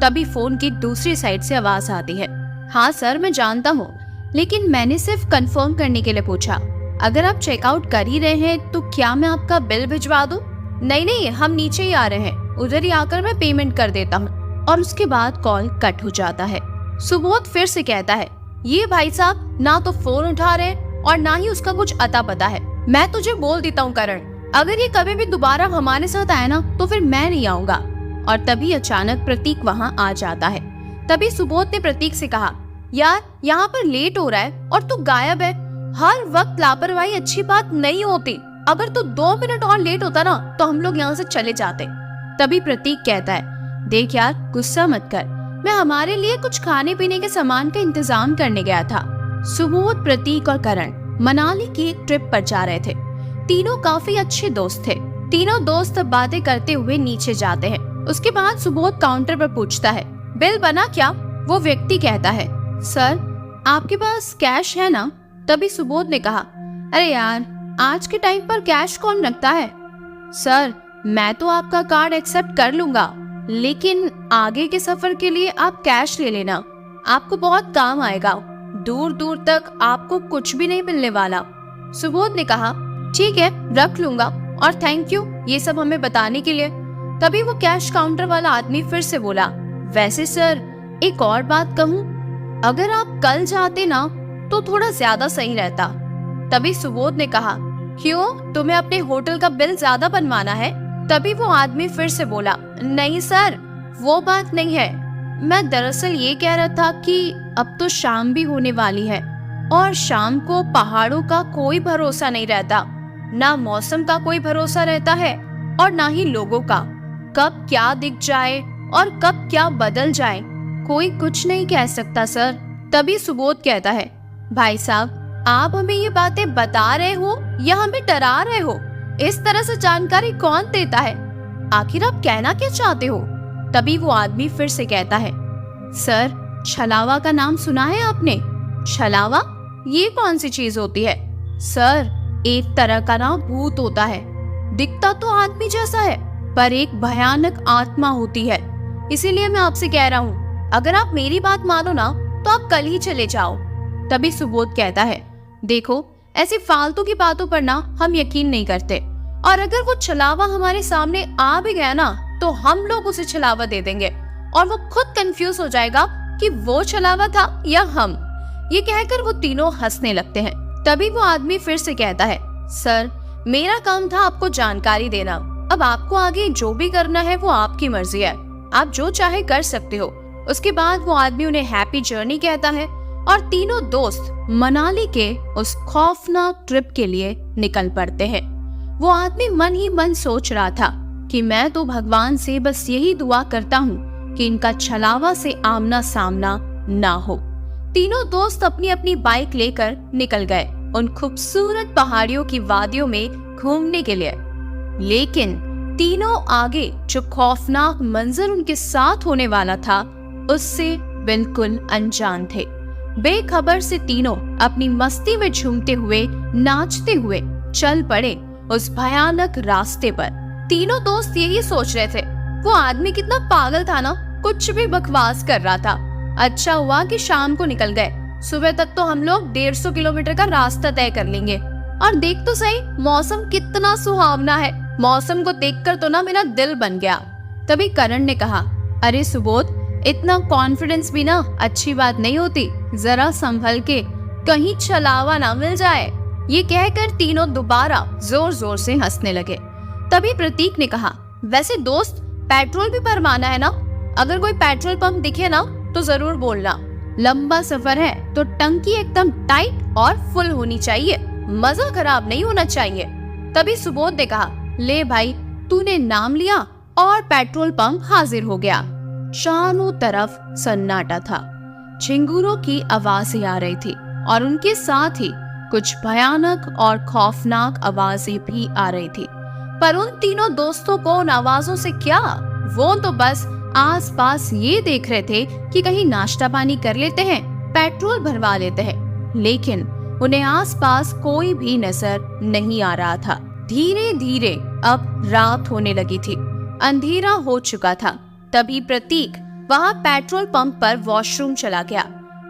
तभी फोन की दूसरी साइड से आवाज आती है, हाँ सर मैं जानता हूँ, लेकिन मैंने सिर्फ कंफर्म करने के लिए पूछा। अगर आप चेकआउट कर ही रहे हैं तो क्या मैं आपका बिल भिजवा दूं? नहीं हम नीचे ही आ रहे हैं, उधर ही आकर मैं पेमेंट कर देता हूँ। और उसके बाद कॉल कट हो जाता है। सुबोध फिर से कहता है, ये भाई साहब ना तो फोन उठा रहे और ना ही उसका कुछ अता पता है। मैं तुझे बोल देता हूँ करण, अगर ये कभी भी दोबारा हमारे साथ आया ना तो फिर मैं नहीं आऊंगा। और तभी अचानक प्रतीक वहाँ आ जाता है। तभी सुबोध ने प्रतीक से कहा, यार यहाँ पर लेट हो रहा है और तू गायब है। हर वक्त लापरवाही अच्छी बात नहीं होती। अगर तू 2 मिनट और लेट होता ना तो हम लोग यहाँ से चले जाते। तभी प्रतीक कहता है, देख यार गुस्सा मत कर, मैं हमारे लिए कुछ खाने पीने के सामान का इंतजाम करने गया था। सुबोध, प्रतीक और करण मनाली की एक ट्रिप पर जा रहे थे। तीनों काफी अच्छे दोस्त थे। तीनों दोस्त बातें करते हुए नीचे जाते हैं। उसके बाद सुबोध काउंटर पर पूछता है, बिल बना क्या? वो व्यक्ति कहता है, सर आपके पास कैश है ना? तभी सुबोध ने कहा, अरे यार आज के टाइम पर कैश कौन रखता है? सर मैं तो आपका कार्ड एक्सेप्ट कर लूंगा, लेकिन आगे के सफर के लिए आप कैश ले लेना, आपको बहुत काम आएगा। दूर दूर तक आपको कुछ भी नहीं मिलने वाला। सुबोध ने कहा, ठीक है रख लूंगा और थैंक यू ये सब हमें बताने के लिए। तभी वो कैश काउंटर वाला आदमी फिर से बोला, वैसे सर एक और बात कहूँ, अगर आप कल जाते ना तो थोड़ा ज्यादा सही रहता। तभी सुबोध ने कहा, क्यों तुम्हें अपने होटल का बिल ज्यादा बनवाना है? तभी वो आदमी फिर से बोला, नहीं सर वो बात नहीं है, मैं दरअसल ये कह रहा था कि अब तो शाम भी होने वाली है और शाम को पहाड़ों का कोई भरोसा नहीं रहता, ना मौसम का कोई भरोसा रहता है और ना ही लोगों का। कब क्या दिख जाए और कब क्या बदल जाए कोई कुछ नहीं कह सकता सर। तभी सुबोध कहता है, भाई साहब आप हमें ये बातें बता रहे हो या हमें डरा रहे हो? इस तरह से जानकारी कौन देता है? आखिर आप कहना क्या चाहते हो? तभी वो आदमी फिर से कहता है, सर छलावा का नाम सुना है आपने? छलावा ये कौन सी चीज होती है? सर एक तरह का ना भूत होता है, दिखता तो आदमी जैसा है पर एक भयानक आत्मा होती है। इसीलिए मैं आपसे कह रहा हूँ अगर आप मेरी बात मानो ना तो आप कल ही चले जाओ। तभी सुबोध कहता है, देखो ऐसी फालतू की बातों पर ना हम यकीन नहीं करते और अगर वो छलावा हमारे सामने आ भी गया ना तो हम लोग उसे छलावा दे देंगे और वो खुद कंफ्यूज हो जाएगा कि वो छलावा था या हम। ये कहकर वो तीनों हंसने लगते हैं। तभी वो आदमी फिर से कहता है, सर मेरा काम था आपको जानकारी देना। अब आपको आगे जो भी करना है वो आपकी मर्जी है, आप जो चाहे कर सकते हो। उसके बाद वो आदमी उन्हें हैप्पी जर्नी कहता है और तीनों दोस्त मनाली के उस खौफनाक ट्रिप के लिए निकल पड़ते हैं। वो आदमी मन ही मन सोच रहा था कि मैं तो भगवान से बस यही दुआ करता हूँ कि इनका छलावा से आमना सामना ना हो। तीनों दोस्त अपनी अपनी बाइक लेकर निकल गए उन खूबसूरत पहाड़ियों की वादियों में घूमने के लिए। लेकिन तीनों आगे जो खौफनाक मंजर उनके साथ होने वाला था उससे बिल्कुल अनजान थे। बेखबर से तीनों अपनी मस्ती में झूमते हुए नाचते हुए चल पड़े उस भयानक रास्ते पर। तीनों दोस्त यही सोच रहे थे, वो आदमी कितना पागल था ना, कुछ भी बकवास कर रहा था। अच्छा हुआ कि शाम को निकल गए, सुबह तक तो हम लोग 150 किलोमीटर का रास्ता तय कर लेंगे। और देख तो सही, मौसम कितना सुहावना है। मौसम को देखकर तो ना मेरा दिल बन गया। तभी करण ने कहा, अरे सुबोध, इतना कॉन्फिडेंस भी ना अच्छी बात नहीं होती, जरा संभल के, कहीं छलावा ना मिल जाए। ये कहकर तीनों दोबारा जोर जोर से हंसने लगे। तभी प्रतीक ने कहा, वैसे दोस्त, पेट्रोल भी भरवाना है ना? अगर कोई पेट्रोल पंप दिखे ना तो जरूर बोलना। लंबा सफर है तो टंकी एकदम टाइट और फुल होनी चाहिए, मजा खराब नहीं होना चाहिए। तभी सुबोध ने कहा, ले भाई, तूने नाम लिया और पेट्रोल पंप हाजिर हो गया। चारों तरफ सन्नाटा था, झिंगुरों की आवाजें आ रही थी और उनके साथ ही कुछ भयानक और खौफनाक आवाजें भी आ रही थी। पर उन तीनों दोस्तों को उन आवाजों से क्या, वो तो बस आसपास ये देख रहे थे कि कहीं नाश्ता पानी कर लेते हैं, पेट्रोल भरवा लेते हैं। लेकिन उन्हें आसपास कोई भी नजर नहीं आ रहा था। धीरे धीरे अब रात होने लगी थी, अंधेरा हो चुका था। तभी प्रतीक वहां पेट्रोल पंप पर वॉशरूम चला गया,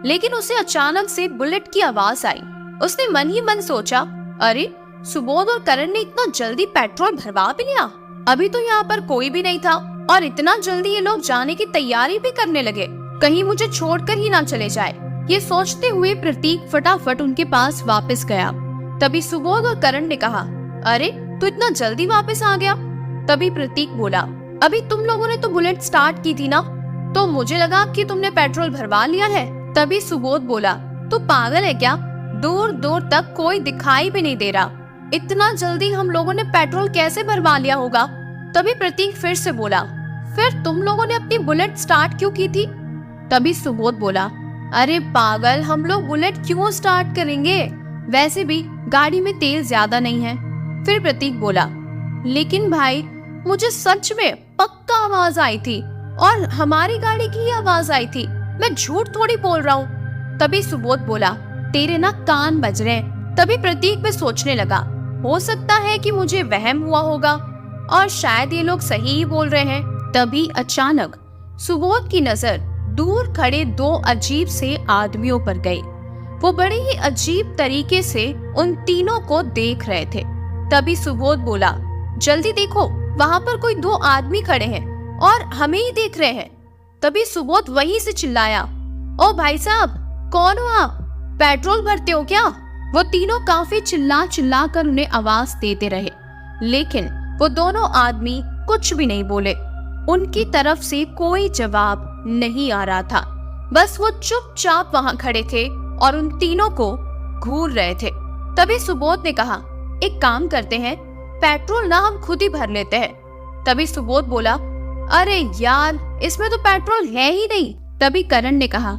लेकिन उसे अचानक से बुलेट की आवाज आई। उसने मन ही मन सोचा, अरे सुबोध और करण ने इतना जल्दी पेट्रोल भरवा भी लिया, अभी तो यहाँ पर कोई भी नहीं था और इतना जल्दी ये लोग जाने की तैयारी भी करने लगे, कहीं मुझे छोड़कर ही ना चले जाए। ये सोचते हुए प्रतीक फटाफट उनके पास वापस गया। तभी सुबोध और करण ने कहा, अरे तू इतना जल्दी वापस आ गया? तभी प्रतीक बोला, अभी तुम लोगों ने तो बुलेट स्टार्ट की थी ना, तो मुझे लगा कि तुमने पेट्रोल भरवा लिया है। तभी सुबोध बोला, तू पागल है क्या? दूर दूर तक कोई दिखाई भी नहीं दे रहा, इतना जल्दी हम लोगों ने पेट्रोल कैसे भरवा लिया होगा? तभी प्रतीक फिर से बोला, फिर तुम लोगों ने अपनी बुलेट स्टार्ट क्यों की थी? तभी सुबोध बोला, अरे पागल, हम लोग बुलेट क्यों स्टार्ट करेंगे, वैसे भी गाड़ी में तेल ज्यादा नहीं है। फिर प्रतीक बोला, लेकिन भाई मुझे सच में पक्का आवाज आई थी और हमारी गाड़ी की ही आवाज आई थी, मैं झूठ थोड़ी बोल रहा हूँ। तभी सुबोध बोला, तेरे ना कान बज रहे हैं। तभी प्रतीक भी सोचने लगा, हो सकता है कि मुझे वहम हुआ होगा और शायद ये लोग सही ही बोल रहे हैं। तभी अचानक सुबोध की नजर दूर खड़े दो अजीब से आदमियों पर गई। वो बड़े ही अजीब तरीके से उन तीनों को देख रहे थे। तभी सुबोध बोला, जल्दी देखो, वहाँ पर कोई दो आदमी खड़े हैं और हमें ही देख रहे हैं। तभी सुबोध वहीं से चिल्लाया, ओ भाई साहब, कौन हो आप? पेट्रोल भरते हो क्या? वो तीनों काफी चिल्ला चिल्ला कर उन्हें आवाज देते रहे, लेकिन वो दोनों आदमी कुछ भी नहीं बोले। उनकी तरफ से कोई जवाब नहीं आ रहा था, बस वो चुपचाप वहां खड़े थे और उन तीनों को घूर रहे थे। तभी सुबोध ने कहा, एक काम करते हैं, पेट्रोल ना हम खुद ही भर लेते हैं। तभी सुबोध बोला, अरे यार, इसमें तो पेट्रोल है ही नहीं। तभी करण ने कहा,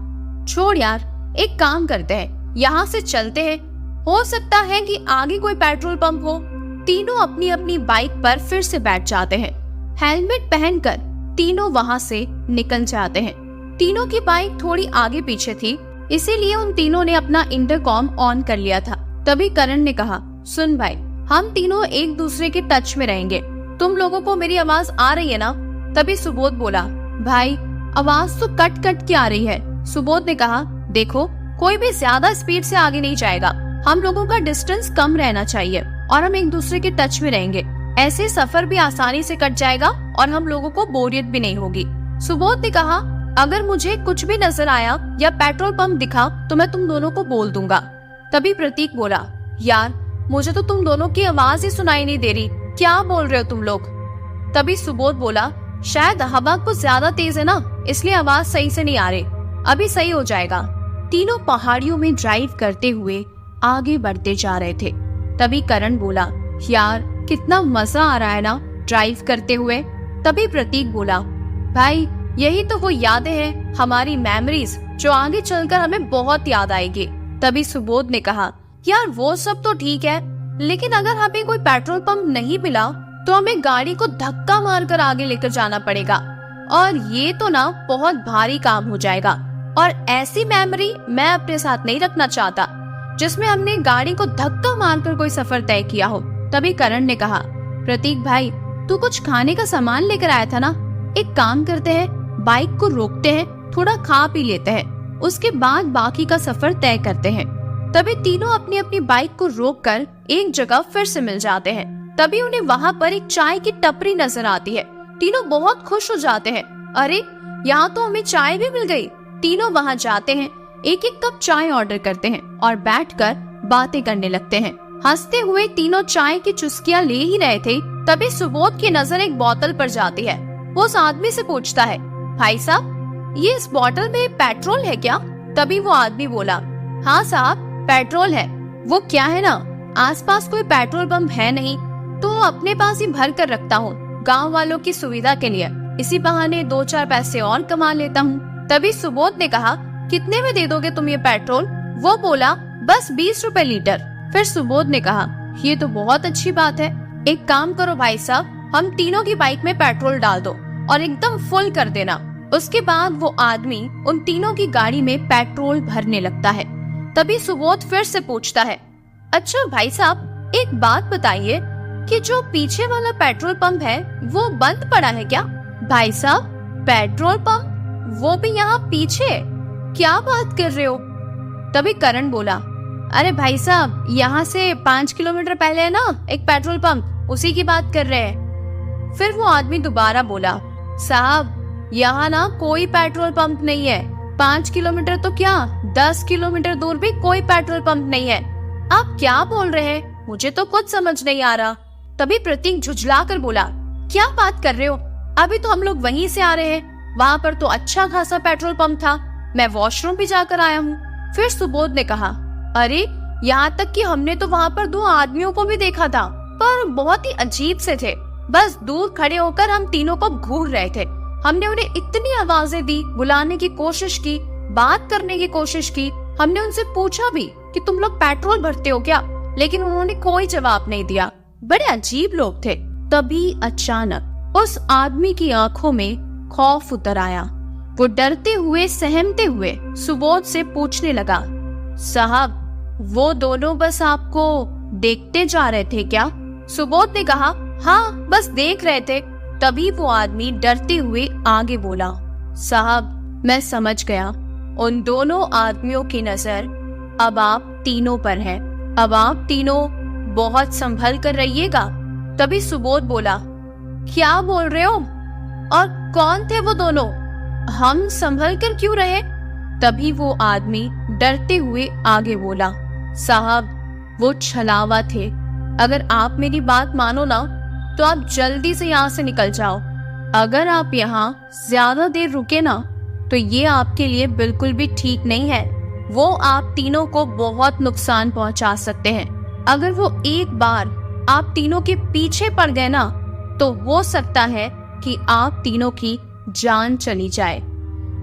छोड़ यार, एक काम करते हैं, यहाँ से चलते हैं, हो सकता है कि आगे कोई पेट्रोल पंप हो। तीनों अपनी अपनी बाइक पर फिर से बैठ जाते हैं। हेलमेट पहनकर तीनों वहां से निकल जाते हैं। तीनों की बाइक थोड़ी आगे पीछे थी, इसीलिए उन तीनों ने अपना इंटरकॉम ऑन कर लिया था। तभी करण ने कहा, सुन भाई, हम तीनों एक दूसरे के टच में रहेंगे, तुम लोगों को मेरी आवाज आ रही है ना? तभी सुबोध बोला, भाई आवाज तो कट कट के आ रही है। सुबोध ने कहा, देखो, कोई भी ज्यादा स्पीड से आगे नहीं जाएगा, हम लोगों का डिस्टेंस कम रहना चाहिए और हम एक दूसरे के टच में रहेंगे, ऐसे सफर भी आसानी से कट जाएगा और हम लोगों को बोरियत भी नहीं होगी। सुबोध ने कहा, अगर मुझे कुछ भी नजर आया या पेट्रोल पंप दिखा तो मैं तुम दोनों को बोल दूंगा। तभी प्रतीक बोला, यार मुझे तो तुम दोनों की आवाज ही सुनाई नहीं दे रही, क्या बोल रहे हो तुम लोग? तभी सुबोध बोला, शायद हवा कुछ ज्यादा तेज है ना, इसलिए आवाज सही से नहीं आ रही, अभी सही हो जाएगा। तीनों पहाड़ियों में ड्राइव करते हुए आगे बढ़ते जा रहे थे। तभी करण बोला, यार कितना मजा आ रहा है ना ड्राइव करते हुए। तभी प्रतीक बोला, भाई यही तो वो यादें हैं, हमारी मेमोरीज, जो आगे चलकर हमें बहुत याद आएगी। तभी सुबोध ने कहा, यार वो सब तो ठीक है, लेकिन अगर हमें कोई पेट्रोल पंप नहीं मिला तो हमें गाड़ी को धक्का मारकर आगे लेकर जाना पड़ेगा, और ये तो ना बहुत भारी काम हो जाएगा, और ऐसी मेमोरी मैं अपने साथ नहीं रखना चाहता जिसमें हमने गाड़ी को धक्का मारकर कोई सफर तय किया हो। तभी करण ने कहा, प्रतीक भाई तू कुछ खाने का सामान लेकर आया था ना, एक काम करते हैं, बाइक को रोकते हैं, थोड़ा खा पी लेते हैं, उसके बाद बाकी का सफर तय करते हैं। तभी तीनों अपनी अपनी बाइक को रोककर एक जगह फिर से मिल जाते हैं। तभी उन्हें वहाँ पर एक चाय की टपरी नजर आती है। तीनों बहुत खुश हो जाते हैं, अरे यहाँ तो हमें चाय भी मिल गई। तीनों वहाँ जाते हैं, एक एक कप चाय ऑर्डर करते हैं और बैठकर बातें करने लगते हैं। हंसते हुए तीनों चाय की चुस्कियां ले ही रहे थे, तभी सुबोध की नजर एक बोतल पर जाती है। वो उस आदमी से पूछता है, भाई साहब ये इस बोतल में पेट्रोल है क्या? तभी वो आदमी बोला, हाँ साहब पेट्रोल है। वो क्या है ना, आसपास कोई पेट्रोल पंप है नहीं, तो अपने पास ही भर कर रखता हूँ गाँव वालों की सुविधा के लिए, इसी बहाने 2-4 पैसे और कमा लेता हूँ। तभी सुबोध ने कहा, कितने में दे दोगे तुम ये पेट्रोल? वो बोला, बस 20 रुपए लीटर। फिर सुबोध ने कहा, ये तो बहुत अच्छी बात है, एक काम करो भाई साहब, हम तीनों की बाइक में पेट्रोल डाल दो और एकदम फुल कर देना। उसके बाद वो आदमी उन तीनों की गाड़ी में पेट्रोल भरने लगता है। तभी सुबोध फिर से पूछता है, अच्छा भाई साहब एक बात बताइए कि जो पीछे वाला पेट्रोल पंप है वो बंद पड़ा है क्या? भाई साहब पेट्रोल पंप, वो भी यहाँ पीछे, क्या बात कर रहे हो? तभी करण बोला, अरे भाई साहब यहाँ से 5 किलोमीटर पहले है ना एक पेट्रोल पंप, उसी की बात कर रहे हैं। फिर वो आदमी दोबारा बोला, साहब यहाँ ना कोई पेट्रोल पंप नहीं है, 5 किलोमीटर तो क्या 10 किलोमीटर दूर भी कोई पेट्रोल पंप नहीं है। आप क्या बोल रहे हैं, मुझे तो कुछ समझ नहीं आ रहा। तभी प्रतीक झुझला कर बोला, क्या बात कर रहे हो, अभी तो हम लोग वहीं से आ रहे हैं, वहाँ पर तो अच्छा खासा पेट्रोल पंप था, मैं वॉशरूम भी जाकर आया हूँ। फिर सुबोध ने कहा, अरे यहाँ तक कि हमने तो वहाँ पर 2 आदमियों को भी देखा था, पर बहुत ही अजीब से थे, बस दूर खड़े होकर हम तीनों को घूर रहे थे। हमने उन्हें इतनी आवाजें दी, बुलाने की कोशिश की, बात करने की कोशिश की, हमने उनसे पूछा भी कि तुम लोग पेट्रोल भरते हो क्या, लेकिन उन्होंने कोई जवाब नहीं दिया, बड़े अजीब लोग थे। तभी अचानक उस आदमी की आंखों में खौफ उतर आया। वो डरते हुए सहमते हुए सुबोध से पूछने लगा, साहब वो दोनों बस आपको देखते जा रहे थे क्या? सुबोध ने कहा, हाँ बस देख रहे थे। तभी वो आदमी डरते हुए आगे बोला, साहब मैं समझ गया, उन दोनों आदमियों की नजर अब आप तीनों पर है, अब आप तीनों बहुत संभल कर रहिएगा। तभी सुबोध बोला, क्या बोल रहे हो, और कौन थे वो दोनों, हम संभल कर क्यों रहे? तभी वो आदमी डरते हुए आगे बोला, साहब वो छलावा थे, अगर आप मेरी बात मानो ना तो आप जल्दी से यहाँ से निकल जाओ, अगर आप यहाँ ज्यादा देर रुके ना तो ये आपके लिए बिल्कुल भी ठीक नहीं है, वो आप तीनों को बहुत नुकसान पहुंचा सकते हैं। अगर वो एक बार आप तीनों के पीछे पड़ गए ना तो हो सकता है कि आप तीनों की जान चली जाए,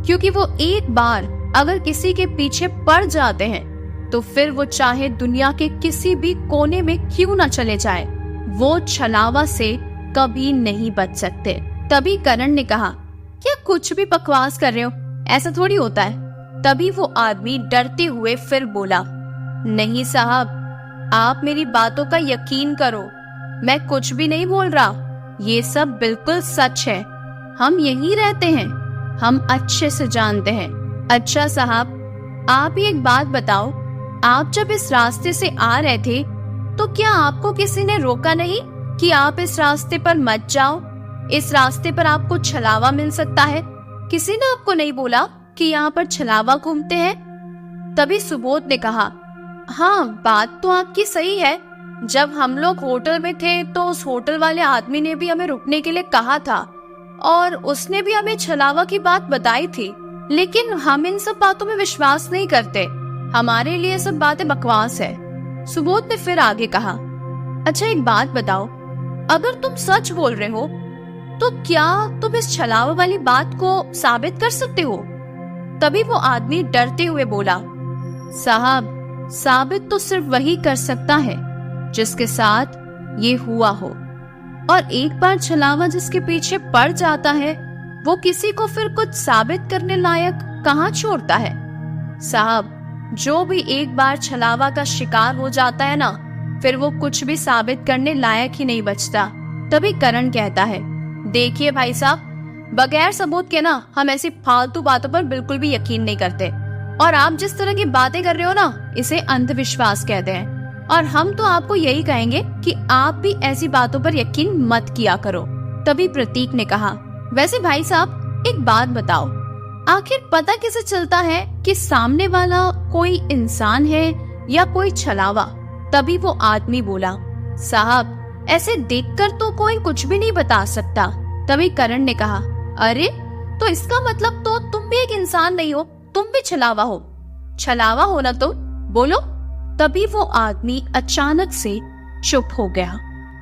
क्योंकि वो एक बार अगर किसी के पीछे पड़ जाते हैं तो फिर वो चाहे दुनिया के किसी भी कोने में क्यों ना चले जाए, वो छलावा से कभी नहीं बच सकते। तभी करण ने कहा, क्या कुछ भी बकवास कर रहे हो, ऐसा थोड़ी होता है। तभी वो आदमी डरते हुए फिर बोला, नहीं साहब आप मेरी बातों का यकीन करो, मैं कुछ भी नहीं बोल रहा, ये सब बिल्कुल सच है, हम यहीं रहते हैं, हम अच्छे से जानते हैं। अच्छा साहब आप ही एक बात बताओ, आप जब इस रास्ते से आ रहे थे तो क्या आपको किसी ने रोका नहीं कि आप इस रास्ते पर मत जाओ, इस रास्ते पर आपको छलावा मिल सकता है? किसी ने आपको नहीं बोला कि यहाँ पर छलावा घूमते हैं? तभी सुबोध ने कहा, हाँ बात तो आपकी सही है, जब हम लोग होटल में थे तो उस होटल वाले आदमी ने भी हमें रुकने के लिए कहा था और उसने भी हमें छलावा की बात बताई थी, लेकिन हम इन सब बातों में विश्वास नहीं करते। हमारे लिए सब बातें बकवास है। सुबोध ने फिर आगे कहा, अच्छा एक बात बताओ, अगर तुम सच बोल रहे हो तो क्या तुम इस छलावा वाली बात को साबित कर सकते हो? तभी वो आदमी डरते हुए बोला, साहब साबित तो सिर्फ वही कर सकता है जिसके साथ ये हुआ हो, और एक बार छलावा जिसके पीछे पड़ जाता है वो किसी को फिर कुछ साबित करने लायक कहाँ छोड़ता है। साहब जो भी एक बार छलावा का शिकार हो जाता है ना, फिर वो कुछ भी साबित करने लायक ही नहीं बचता। तभी करण कहता है, देखिए भाई साहब, बगैर सबूत के ना हम ऐसी फालतू बातों पर बिल्कुल भी यकीन नहीं करते, और आप जिस तरह की बातें कर रहे हो ना, इसे अंधविश्वास कहते हैं। और हम तो आपको यही कहेंगे कि आप भी ऐसी बातों पर यकीन मत किया करो। तभी प्रतीक ने कहा, वैसे भाई साहब एक बात बताओ, आखिर पता कैसे चलता है कि सामने वाला कोई इंसान है या कोई छलावा? तभी वो आदमी बोला, साहब ऐसे देखकर तो कोई कुछ भी नहीं बता सकता। तभी करण ने कहा, अरे तो इसका मतलब तो तुम भी एक इंसान नहीं हो, तुम भी छलावा हो। छलावा हो ना तुम, बोलो। तभी वो आदमी अचानक से चुप हो गया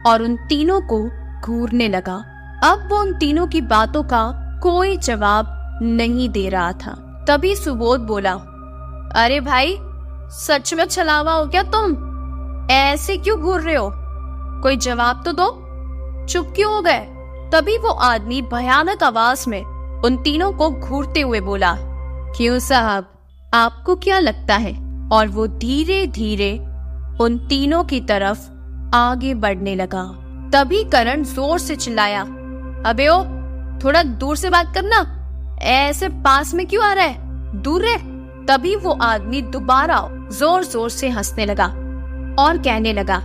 और उन तीनों को घूरने लगा। अब वो उन तीनों की बातों का कोई जवाब नहीं दे रहा था। तभी सुबोध बोला, अरे भाई सच में छलावा हो क्या तुम? ऐसे क्यों घूर रहे हो? कोई जवाब तो दो, चुप क्यों हो गए? तभी वो आदमी भयानक आवाज में उन तीनों को घूरते हुए बोला, क्यों साहब आपको क्या लगता है? और वो धीरे धीरे उन तीनों की तरफ आगे बढ़ने लगा। तभी करण जोर से चिल्लाया, अबे ओ थोड़ा दूर से बात करना, ऐसे पास में क्यों आ रहा है, दूर रह। तभी वो आदमी दोबारा जोर जोर से हंसने लगा और कहने लगा,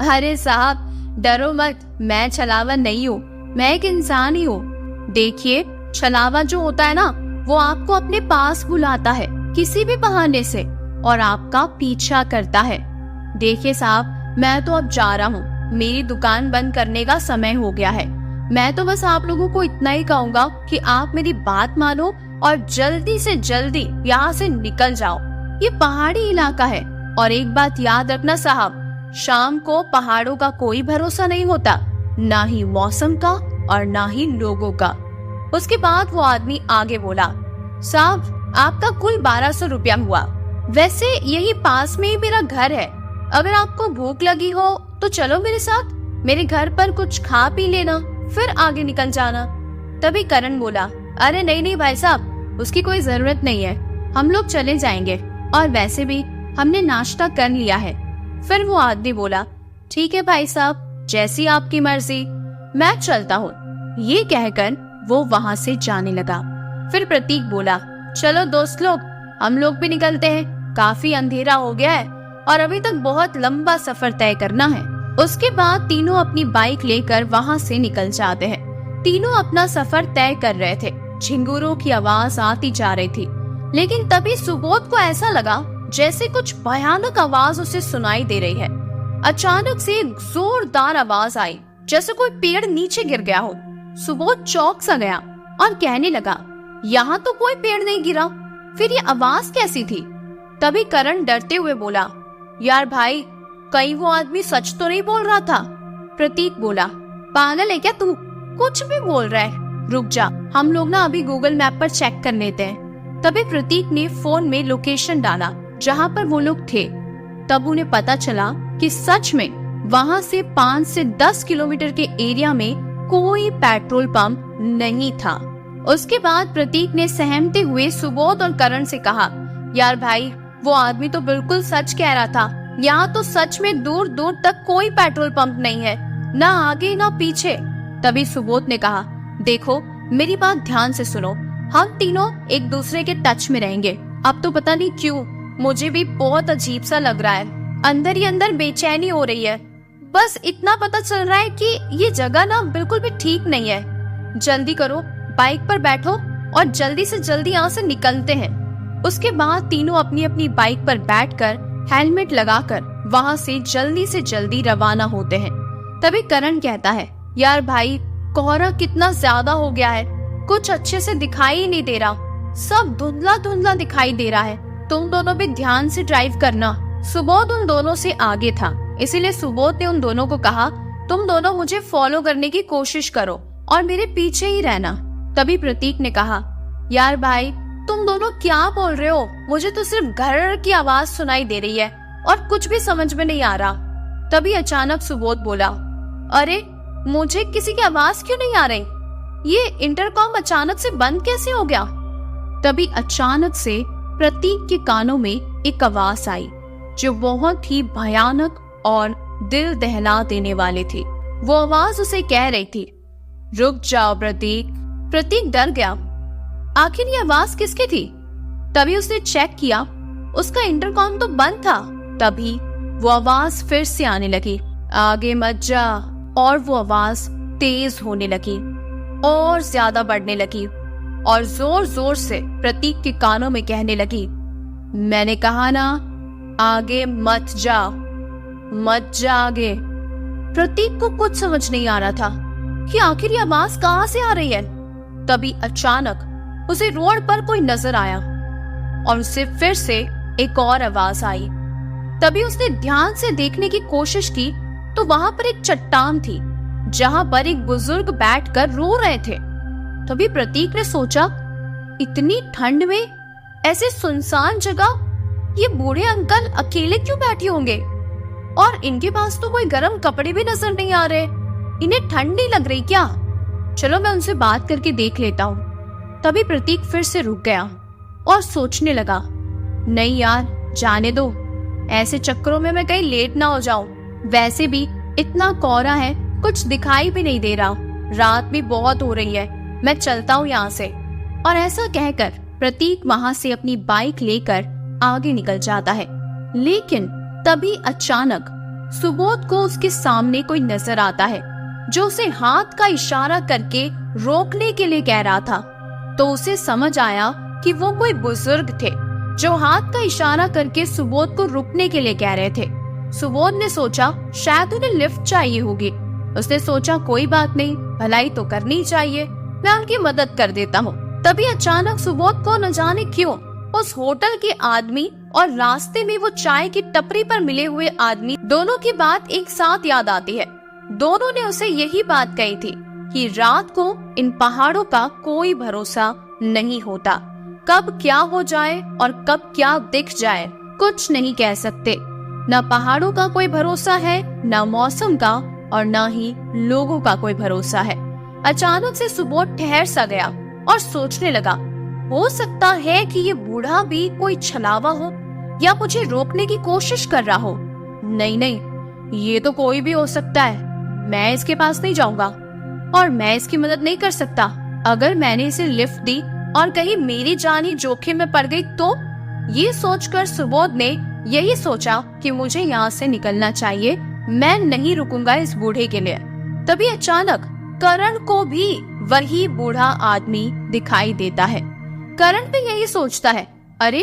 अरे साहब डरो मत, मैं छलावा नहीं हूँ, मैं एक इंसान ही हूँ। देखिए छलावा जो होता है ना, वो आपको अपने पास बुलाता है किसी भी बहाने से और आपका पीछा करता है। देखिए साहब मैं तो अब जा रहा हूँ, मेरी दुकान बंद करने का समय हो गया है। मैं तो बस आप लोगों को इतना ही कहूँगा कि आप मेरी बात मानो और जल्दी से जल्दी यहाँ से निकल जाओ। ये पहाड़ी इलाका है और एक बात याद रखना साहब, शाम को पहाड़ों का कोई भरोसा नहीं होता, ना ही मौसम का और ना ही लोगों का। उसके बाद वो आदमी आगे बोला, साहब आपका कुल 1200 रुपया हुआ। वैसे यही पास में ही मेरा घर है, अगर आपको भूख लगी हो तो चलो मेरे साथ, मेरे घर पर कुछ खा पी लेना, फिर आगे निकल जाना। तभी करण बोला, अरे नहीं नहीं भाई साहब, उसकी कोई जरूरत नहीं है, हम लोग चले जाएंगे, और वैसे भी हमने नाश्ता कर लिया है। फिर वो आदमी बोला, ठीक है भाई साहब, जैसी आपकी मर्जी, मैं चलता हूँ। ये कहकर वो वहाँ से जाने लगा। फिर प्रतीक बोला, चलो दोस्त लोग हम लोग भी निकलते हैं, काफी अंधेरा हो गया है और अभी तक बहुत लंबा सफर तय करना है। उसके बाद तीनों अपनी बाइक लेकर वहाँ से निकल जाते हैं। तीनों अपना सफर तय कर रहे थे। झिंगुरों की आवाज आती जा रही थी, लेकिन तभी सुबोध को ऐसा लगा जैसे कुछ भयानक आवाज उसे सुनाई दे रही है। अचानक से एक जोरदार आवाज आई, जैसे कोई पेड़ नीचे गिर गया हो। सुबोध चौंक सा गया और कहने लगा, यहाँ तो कोई पेड़ नहीं गिरा, फिर ये आवाज कैसी थी? तभी करण डरते हुए बोला, यार भाई कहीं वो आदमी सच तो नहीं बोल रहा था? प्रतीक बोला, पागल है क्या तू, कुछ भी बोल रहा है, रुक जा, हम लोग ना अभी गूगल मैप पर चेक कर लेते हैं। तभी प्रतीक ने फोन में लोकेशन डाला जहाँ पर वो लोग थे। तब उन्हें पता चला कि सच में वहाँ से 5 से 10 किलोमीटर के एरिया में कोई पेट्रोल पंप नहीं था। उसके बाद प्रतीक ने सहमते हुए सुबोध और करण से कहा, यार भाई वो आदमी तो बिल्कुल सच कह रहा था, यहाँ तो सच में दूर दूर तक कोई पेट्रोल पंप नहीं है, ना आगे ना पीछे। तभी सुबोध ने कहा, देखो मेरी बात ध्यान से सुनो, हम तीनों एक दूसरे के टच में रहेंगे। अब तो पता नहीं क्यों मुझे भी बहुत अजीब सा लग रहा है, अंदर ही अंदर बेचैनी हो रही है। बस इतना पता चल रहा है कि ये जगह ना बिल्कुल भी ठीक नहीं है। जल्दी करो, बाइक पर बैठो और जल्दी से जल्दी यहाँ से निकलते हैं। उसके बाद तीनों अपनी अपनी बाइक पर बैठकर हेलमेट लगाकर वहां से जल्दी रवाना होते हैं। तभी करण कहता है, यार भाई, कोहरा कितना ज्यादा हो गया है, कुछ अच्छे से दिखाई ही नहीं दे रहा, सब धुंधला धुंधला दिखाई दे रहा है। तुम दोनों भी ध्यान से ड्राइव करना। सुबोध उन दोनों से आगे था, इसीलिए सुबोध ने उन दोनों को कहा, तुम दोनों मुझे फॉलो करने की कोशिश करो और मेरे पीछे ही रहना। तभी प्रतीक ने कहा, यार भाई, तुम दोनों क्या बोल रहे हो, मुझे तो सिर्फ घर की आवाज सुनाई दे रही है और कुछ भी समझ में नहीं आ रहा। तभी अचानक सुबोध बोला, अरे मुझे किसी की आवाज क्यों नहीं आ रही, ये इंटरकॉम अचानक से बंद कैसे हो गया। तभी अचानक से प्रतीक के कानों में एक आवाज आई जो बहुत ही भयानक और दिल दहला देने वाली थी। वो आवाज उसे कह रही थी, रुक जाओ प्रतीक। प्रतीक डर गया, आखिर ये आवाज किसकी थी। तभी उसने चेक किया, उसका इंटरकॉम तो बंद था। तभी वो आवाज फिर से आने लगी, आगे मत जा। और वो आवाज तेज होने लगी और ज्यादा बढ़ने लगी और जोर जोर से प्रतीक के कानों में कहने लगी, मैंने कहा ना, आगे मत जा, मत जा आगे। प्रतीक को कुछ समझ नहीं आ रहा था कि आखिर ये आवाज कहां से आ रही है। तभी अचानक उसे रोड पर कोई नजर आया और उसे फिर से एक और आवाज आई। तभी उसने ध्यान से देखने की कोशिश की तो वहां पर एक चट्टान थी जहां पर एक बुजुर्ग बैठकर रो रहे थे। तभी प्रतीक ने सोचा, इतनी ठंड में ऐसे सुनसान जगह ये बूढ़े अंकल अकेले क्यों बैठे होंगे और इनके पास तो कोई गर्म कपड़े भी नजर नहीं आ रहे, इन्हें ठंड नहीं लग रही क्या। चलो मैं उनसे बात करके देख लेता हूँ। तभी प्रतीक फिर से रुक गया और सोचने लगा, नहीं यार, जाने दो, ऐसे चक्करों में मैं कहीं लेट ना हो जाऊं। वैसे भी इतना कोहरा है, कुछ दिखाई भी नहीं दे रहा, रात भी बहुत हो रही है, मैं चलता हूँ यहाँ से। और ऐसा कहकर प्रतीक वहां से अपनी बाइक लेकर आगे निकल जाता है। लेकिन तभी अचानक सुबोध को उसके सामने कोई नजर आता है जो उसे हाथ का इशारा करके रोकने के लिए कह रहा था। तो उसे समझ आया कि वो कोई बुजुर्ग थे जो हाथ का इशारा करके सुबोध को रुकने के लिए कह रहे थे। सुबोध ने सोचा शायद उन्हें लिफ्ट चाहिए होगी। उसने सोचा कोई बात नहीं, भलाई तो करनी चाहिए, मैं उनकी मदद कर देता हूँ। तभी अचानक सुबोध को न जाने क्यों उस होटल के आदमी और रास्ते में वो चाय की टपरी पर मिले हुए आदमी, दोनों की बात एक साथ याद आती है। दोनों ने उसे यही बात कही थी कि रात को इन पहाड़ों का कोई भरोसा नहीं होता, कब क्या हो जाए और कब क्या दिख जाए कुछ नहीं कह सकते। न पहाड़ों का कोई भरोसा है, न मौसम का, और न ही लोगों का कोई भरोसा है। अचानक से सुबोध ठहर सा गया और सोचने लगा, हो सकता है कि ये बूढ़ा भी कोई छलावा हो या मुझे रोकने की कोशिश कर रहा हो। नहीं नहीं, ये तो कोई भी हो सकता है, मैं इसके पास नहीं जाऊंगा और मैं इसकी मदद नहीं कर सकता। अगर मैंने इसे लिफ्ट दी और कहीं मेरी जान ही जोखिम में पड़ गई तो। ये सोचकर सुबोध ने यही सोचा कि मुझे यहाँ से निकलना चाहिए, मैं नहीं रुकूंगा इस बूढ़े के लिए। तभी अचानक करण को भी वही बूढ़ा आदमी दिखाई देता है। करण भी यही सोचता है, अरे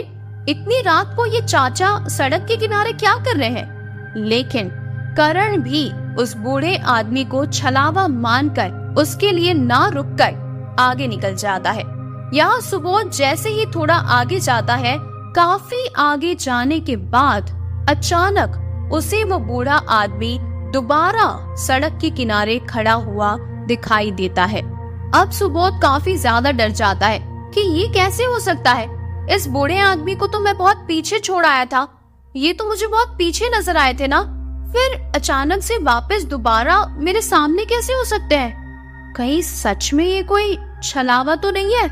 इतनी रात को ये चाचा सड़क के किनारे क्या कर रहे हैं। लेकिन करण भी उस बूढ़े आदमी को छलावा मानकर उसके लिए ना रुककर आगे निकल जाता है। यहाँ सुबोध जैसे ही थोड़ा आगे जाता है, काफी आगे जाने के बाद अचानक उसे वो बूढ़ा आदमी दोबारा सड़क के किनारे खड़ा हुआ दिखाई देता है। अब सुबोध काफी ज्यादा डर जाता है कि ये कैसे हो सकता है, इस बूढ़े आदमी को तो मैं बहुत पीछे छोड़ आया था, ये तो मुझे बहुत पीछे नजर आए थे ना, फिर अचानक से वापस दोबारा मेरे सामने कैसे हो सकते हैं। कहीं सच में ये कोई छलावा तो नहीं है,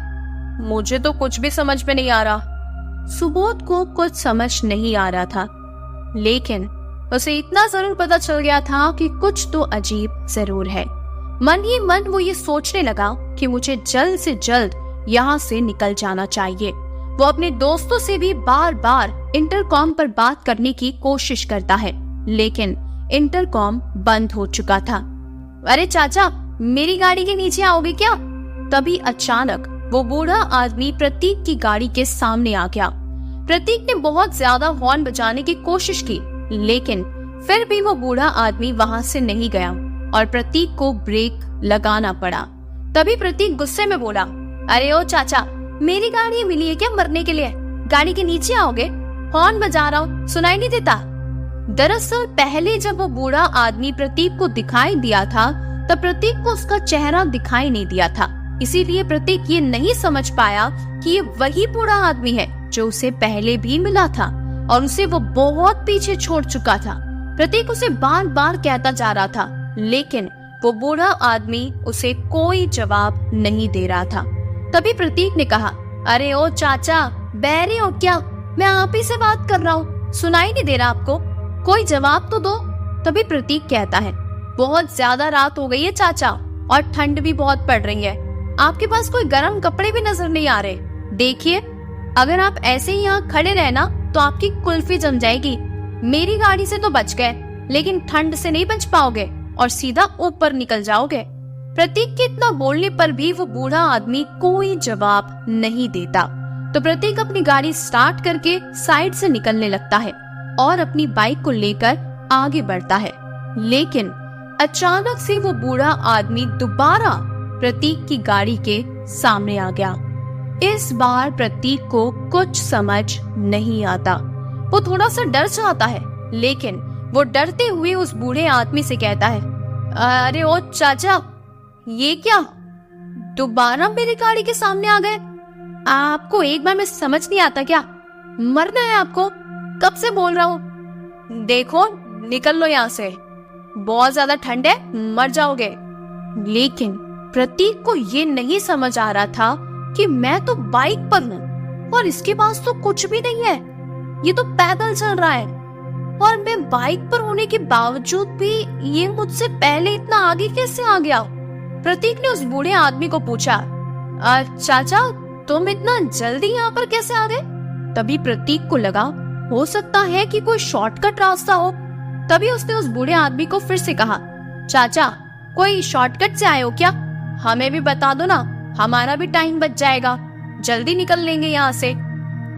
मुझे तो कुछ भी समझ में नहीं आ रहा। सुबोध को कुछ समझ नहीं आ रहा था, लेकिन उसे इतना जरूर पता चल गया था कि कुछ तो अजीब जरूर है। मन ही मन वो ये सोचने लगा कि मुझे जल्द से जल्द यहाँ से निकल जाना चाहिए। वो अपने दोस्तों से भी बार बार इंटरकॉम पर बात करने की कोशिश करता है, लेकिन इंटरकॉम बंद हो चुका था। अरे चाचा, मेरी गाड़ी के नीचे आओगे क्या। तभी अचानक वो बूढ़ा आदमी प्रतीक की गाड़ी के सामने आ गया। प्रतीक ने बहुत ज्यादा हॉर्न बजाने की कोशिश की, लेकिन फिर भी वो बूढ़ा आदमी वहां से नहीं गया और प्रतीक को ब्रेक लगाना पड़ा। तभी प्रतीक गुस्से में बोला, अरे ओ चाचा, मेरी गाड़ी मिली है क्या मरने के लिए? गाड़ी के नीचे आओगे? हॉर्न बजा रहा हूँ, सुनाई नहीं देता? दरअसल पहले जब वो बूढ़ा आदमी प्रतीक को दिखाई दिया था, तब प्रतीक को उसका चेहरा दिखाई नहीं दिया था। इसीलिए प्रतीक ये नहीं समझ पाया कि ये वही बूढ़ा आदमी है जो उसे पहले भी मिला था और उसे वो बहुत पीछे छोड़ चुका था। प्रतीक उसे बार बार कहता जा रहा था, लेकिन वो बूढ़ा आदमी उसे कोई जवाब नहीं दे रहा था। तभी प्रतीक ने कहा, अरे ओ चाचा, बहरे हो क्या? मैं आप ही से बात कर रहा हूँ, सुनाई नहीं दे रहा आपको? कोई जवाब तो दो। तभी प्रतीक कहता है, बहुत ज्यादा रात हो गई है चाचा और ठंड भी बहुत पड़ रही है। आपके पास कोई गर्म कपड़े भी नजर नहीं आ रहे। देखिए, अगर आप ऐसे ही यहाँ खड़े रहना तो आपकी कुल्फी जम जाएगी। मेरी गाड़ी से तो बच गए, लेकिन ठंड से नहीं बच पाओगे और सीधा ऊपर निकल जाओगे। प्रतीक के इतना बोलने पर भी वो बूढ़ा आदमी कोई जवाब नहीं देता। तो प्रतीक अपनी गाड़ी स्टार्ट करके साइड से निकलने लगता है और अपनी बाइक को लेकर आगे बढ़ता है। लेकिन अचानक से वो बूढ़ा आदमी दोबारा प्रतीक की गाड़ी के सामने आ गया। इस बार प्रतीक को कुछ समझ नहीं आता। वो थोड़ा सा डर जाता है, लेकिन वो डरते हुए उस बूढ़े आदमी से कहता है, अरे ओ चाचा, ये क्या? दोबारा मेरी गाड़ी के सामने आ गए? आपको एक बार में समझ नहीं आता क्या? मरना है आपको? कब से बोल रहा हूँ, देखो निकल लो यहाँ से, बहुत ज्यादा ठंड है, मर जाओगे। लेकिन प्रतीक को ये नहीं समझ आ रहा था कि मैं तो बाइक पर हूँ और इसके पास तो कुछ भी नहीं है। ये तो पैदल चल रहा है और मैं बाइक पर होने के बावजूद भी ये मुझसे पहले इतना आगे कैसे आ गया? प्रतीक ने उस बूढ़े आदमी को पूछा, चाचा, तुम इतना जल्दी यहाँ पर कैसे आ गए? तभी प्रतीक को लगा, हो सकता है कि कोई शॉर्टकट रास्ता हो। तभी उसने उस बूढ़े आदमी को फिर से कहा, चाचा, कोई शॉर्टकट से आए हो क्या? हमें भी बता दो ना, हमारा भी टाइम बच जाएगा, जल्दी निकल लेंगे यहाँ से।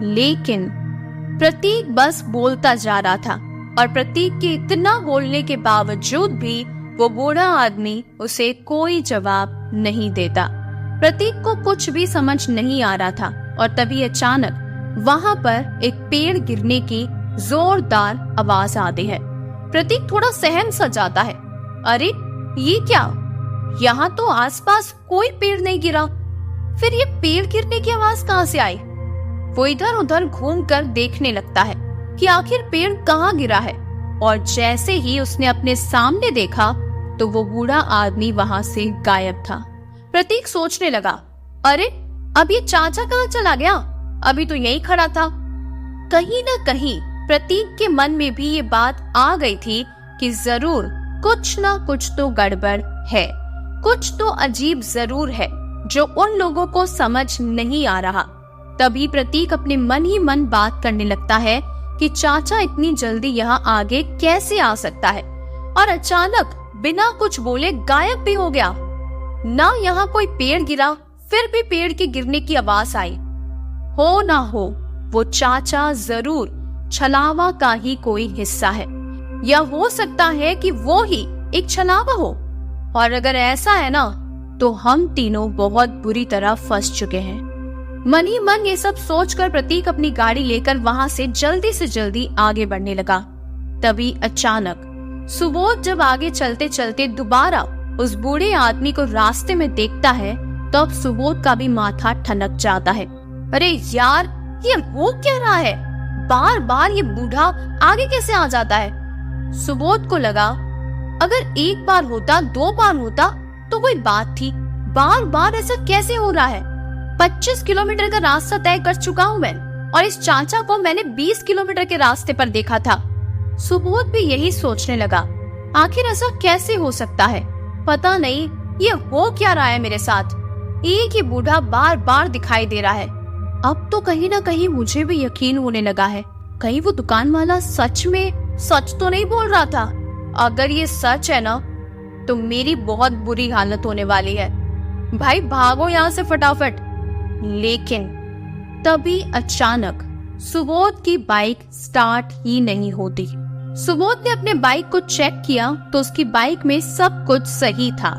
लेकिन प्रतीक बस बोलता जा रहा था और प्रतीक के इतना बोलने के बावजूद भी वो बूढ़ा आदमी उसे कोई जवाब नहीं देता। प्रतीक को कुछ भी समझ नहीं आ रहा था और तभी अचानक वहां पर एक पेड़ गिरने की जोरदार आवाज आती है। प्रतीक थोड़ा सहम सा जाता है। अरे ये क्या? यहाँ तो आसपास कोई पेड़ नहीं गिरा, फिर ये पेड़ गिरने की आवाज कहाँ से आई? वो इधर उधर घूमकर देखने लगता है कि आखिर पेड़ कहाँ गिरा है और जैसे ही उसने अपने सामने देखा तो वो बूढ़ा आदमी वहां से गायब था। प्रतीक सोचने लगा, अरे अब ये चाचा कहाँ चला गया? अभी तो यही खड़ा था। कहीं न कहीं प्रतीक के मन में भी ये बात आ गई थी कि जरूर कुछ ना कुछ तो गड़बड़ है, कुछ तो अजीब जरूर है जो उन लोगों को समझ नहीं आ रहा। तभी प्रतीक अपने मन ही मन बात करने लगता है कि चाचा इतनी जल्दी यहाँ आगे कैसे आ सकता है और अचानक बिना कुछ बोले गायब भी हो गया। ना यहाँ कोई पेड़ गिरा, फिर भी पेड़ के गिरने की आवाज आई। हो ना हो वो चाचा जरूर छलावा का ही कोई हिस्सा है, या हो सकता है कि वो ही एक छलावा हो। और अगर ऐसा है ना तो हम तीनों बहुत बुरी तरह फंस चुके हैं। मन ही मन ये सब सोचकर प्रतीक अपनी गाड़ी लेकर वहां से जल्दी आगे बढ़ने लगा। तभी अचानक सुबोध जब आगे चलते चलते दोबारा उस बूढ़े आदमी को रास्ते में देखता है तो अब सुबोध का भी माथा ठनक जाता है। अरे यार, ये वो क्या रहा है? बार बार ये बूढ़ा आगे कैसे आ जाता है? सुबोध को लगा अगर एक बार होता, दो बार होता तो कोई बात थी, बार बार ऐसा कैसे हो रहा है? 25 किलोमीटर का रास्ता तय कर चुका हूँ मैं और इस चाचा को मैंने 20 किलोमीटर के रास्ते पर देखा था। सुबोध भी यही सोचने लगा, आखिर ऐसा कैसे हो सकता है? पता नहीं ये हो क्या रहा है मेरे साथ। एक ही बूढ़ा बार बार दिखाई दे रहा है। अब तो कहीं ना कहीं मुझे भी यकीन होने लगा है, कहीं वो दुकान वाला सच में सच तो नहीं बोल रहा था। अगर ये सच है ना तो मेरी बहुत बुरी हालत होने वाली है। भाई भागो यहाँ से फटाफट। लेकिन तभी अचानक सुबोध की बाइक स्टार्ट ही नहीं होती। सुबोध ने अपने बाइक को चेक किया तो उसकी बाइक में सब कुछ सही था,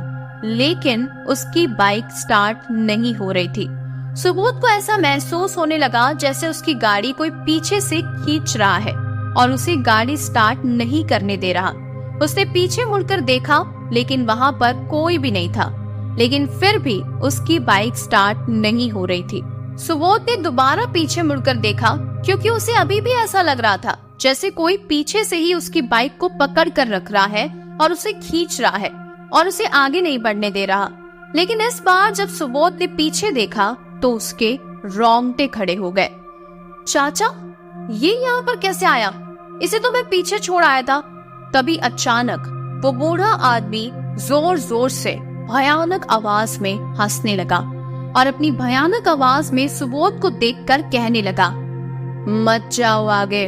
लेकिन उसकी बाइक स्टार्ट नहीं हो रही थी। सुबोध को ऐसा महसूस होने लगा जैसे उसकी गाड़ी कोई पीछे से खींच रहा है और उसे गाड़ी स्टार्ट नहीं करने दे रहा। उसने पीछे मुड़कर देखा, लेकिन वहां पर कोई भी नहीं था, लेकिन फिर भी उसकी बाइक स्टार्ट नहीं हो रही थी। सुबोध ने दोबारा पीछे मुड़कर देखा, क्योंकि उसे अभी भी ऐसा लग रहा था जैसे कोई पीछे से ही उसकी बाइक को पकड़ कर रख रहा है और उसे खींच रहा है और उसे आगे नहीं बढ़ने दे रहा। लेकिन इस बार जब सुबोध ने पीछे देखा तो उसके रोंगटे खड़े हो गए। चाचा, ये यहाँ पर कैसे आया? इसे तो मैं पीछे छोड़ आया था। तभी अचानक वो बूढ़ा आदमी जोर जोर से भयानक आवाज में हंसने लगा और अपनी भयानक आवाज में सुबोध को देखकर कहने लगा, मत जाओ आगे।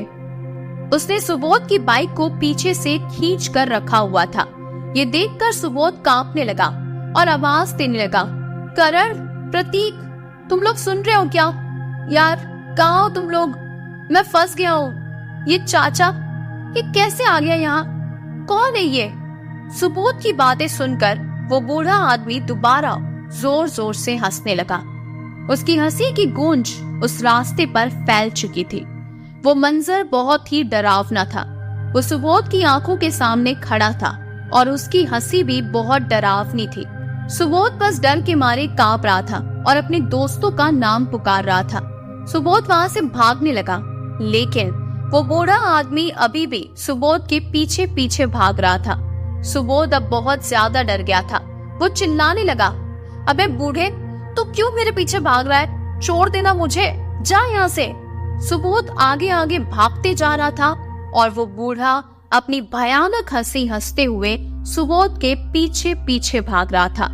उसने सुबोध की बाइक को पीछे से खींच कर रखा हुआ था। ये देखकर सुबोध कांपने लगा और आवाज देने लगा, करण, प्रतीक, तुम लोग सुन रहे हो क्या? यार, कहाँ हो तुम लोग? मैं फंस गया हूँ। ये चाचा, ये कैसे आ गया यहाँ? कौन है ये? सुबोध की बातें सुनकर वो बूढ़ा आदमी दोबारा जोर जोर से हंसने लगा। उसकी हंसी की गूंज उस रास्ते पर फैल चुकी थी। वो मंजर बहुत ही डरावना था। वो सुबोध की आंखों के सामने खड़ा था और उसकी हंसी भी बहुत डरावनी थी। सुबोध बस डर के मारे कांप रहा था और अपने दोस्तों का नाम पुकार रहा था। सुबोध वहां से भागने लगा, लेकिन वो बूढ़ा आदमी अभी भी सुबोध के पीछे पीछे भाग रहा था। सुबोध अब बहुत ज्यादा डर गया था। वो चिल्लाने लगा, अबे बूढ़े, तू क्यों मेरे पीछे भाग रहा है? छोड़ देना मुझे, जा यहाँ से। सुबोध आगे आगे भागते जा रहा था और वो बूढ़ा अपनी भयानक हंसी हंसते हुए सुबोध के पीछे पीछे भाग रहा था।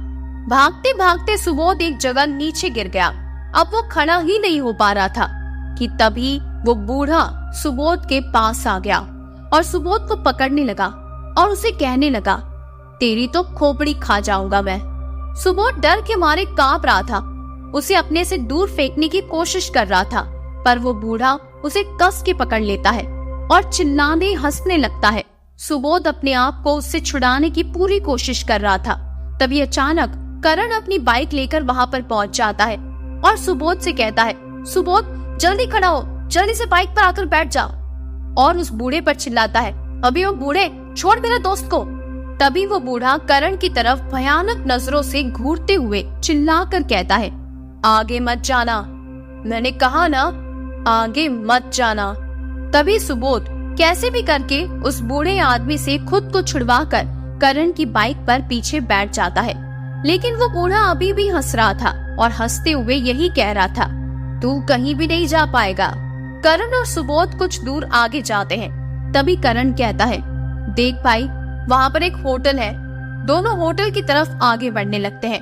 भागते भागते सुबोध एक जगह नीचे गिर गया। अब वो खड़ा ही नहीं हो पा रहा था कि तभी वो बूढ़ा सुबोध के पास आ गया और सुबोध को पकड़ने लगा और उसे कहने लगा, तेरी तो खोपड़ी खा जाऊंगा मैं। सुबोध डर के मारे कांप रहा था। उसे अपने से दूर फेंकने की कोशिश कर रहा था, पर वो बूढ़ा उसे कस के पकड़ लेता है और चिल्लाने हंसने लगता है। सुबोध अपने आप को उससे छुड़ाने की पूरी कोशिश कर रहा था। तभी अचानक करण अपनी बाइक लेकर वहां पर पहुंच जाता है और सुबोध से कहता है, सुबोध, जल्दी खड़ा हो, जल्दी से बाइक पर आकर बैठ जा। और उस बूढ़े पर चिल्लाता है, अभी वो बूढ़े, छोड़ मेरे दोस्त को। तभी वो बूढ़ा करण की तरफ भयानक नजरों से घूरते हुए चिल्लाकर कहता है, आगे मत जाना, मैंने कहा ना, आगे मत जाना। तभी सुबोध कैसे भी करके उस बूढ़े आदमी से खुद को छुड़वाकर करण की बाइक पर पीछे बैठ जाता है। लेकिन वो बूढ़ा अभी भी हंस रहा था और हंसते हुए यही कह रहा था, तू कहीं भी नहीं जा पाएगा। करण और सुबोध कुछ दूर आगे जाते हैं। तभी करण कहता है, देख भाई, वहाँ पर एक होटल है। दोनों होटल की तरफ आगे बढ़ने लगते हैं।